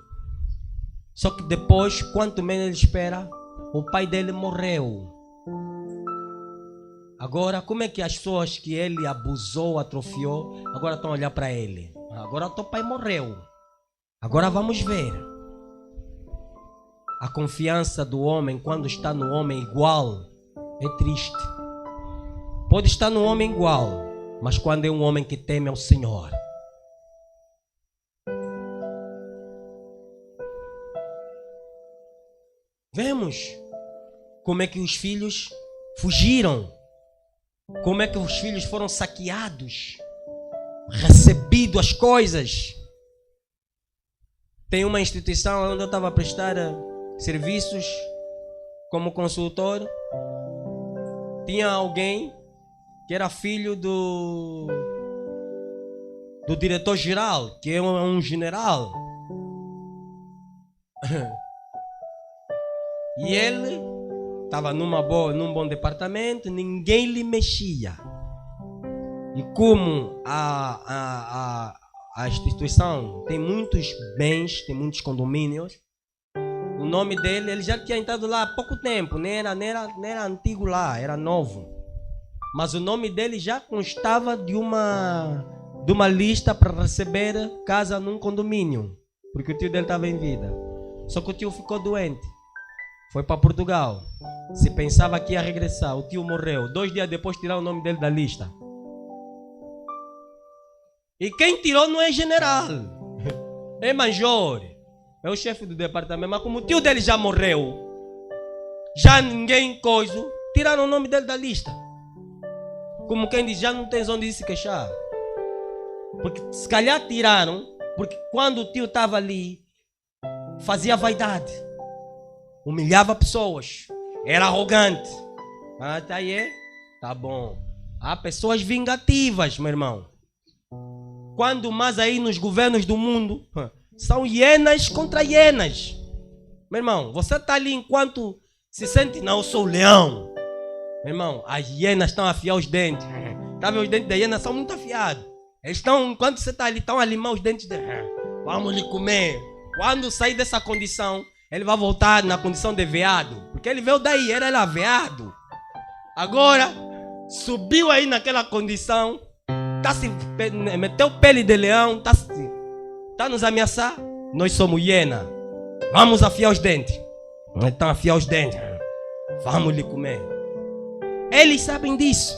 Só que depois, quanto menos ele espera, o pai dele morreu. Agora, como é que as pessoas que ele abusou, atrofiou, agora estão a olhar para ele? Agora teu pai morreu. Agora vamos ver. A confiança do homem, quando está no homem igual, é triste. Pode estar no homem igual, mas quando é um homem que teme ao Senhor. Vemos como é que os filhos fugiram. Como é que os filhos foram saqueados, recebido as coisas. Tem uma instituição onde eu estava a prestar serviços como consultor. Tinha alguém que era filho do diretor-geral, que é um general. E ele estava num bom departamento, ninguém lhe mexia. E como a instituição tem muitos bens, tem muitos condomínios, o nome dele, ele já tinha entrado lá há pouco tempo, nem era antigo lá, era novo. Mas o nome dele já constava de uma de uma lista para receber casa num condomínio, porque o tio dele estava em vida. Só que o tio ficou doente, foi para Portugal. Se pensava que ia regressar, o tio morreu. 2 dias depois tiraram o nome dele da lista. E quem tirou não é general, é major, é o chefe do departamento. Mas como o tio dele já morreu, já ninguém coisa, tiraram o nome dele da lista. Como quem diz, já não tens onde se queixar. Porque se calhar tiraram, porque quando o tio estava ali, fazia vaidade, humilhava pessoas, era arrogante. Ah, tá aí, tá bom. Há pessoas vingativas, meu irmão. Quando mais aí nos governos do mundo, são hienas contra hienas. Meu irmão, você está ali enquanto se sente, não, eu sou o leão. Meu irmão, as hienas estão a afiar os dentes. Tá vendo? Os dentes da hiena são muito afiados. Eles estão, enquanto você está ali, estão a limar os dentes dele. Vamos lhe comer. Quando sair dessa condição, ele vai voltar na condição de veado. Porque ele veio daí, era veado. Agora, subiu aí naquela condição, tá se meteu pele de leão, tá nos ameaçar. Nós somos hiena. Vamos afiar os dentes. Então afiar os dentes. Vamos lhe comer. Eles sabem disso,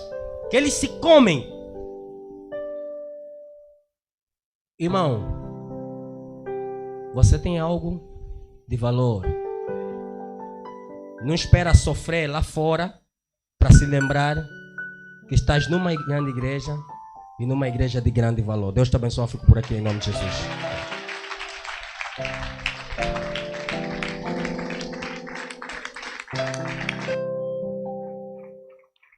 que eles se comem. Irmão, você tem algo de valor. Não espera sofrer lá fora para se lembrar que estás numa grande igreja e numa igreja de grande valor. Deus te abençoe, fico por aqui em nome de Jesus.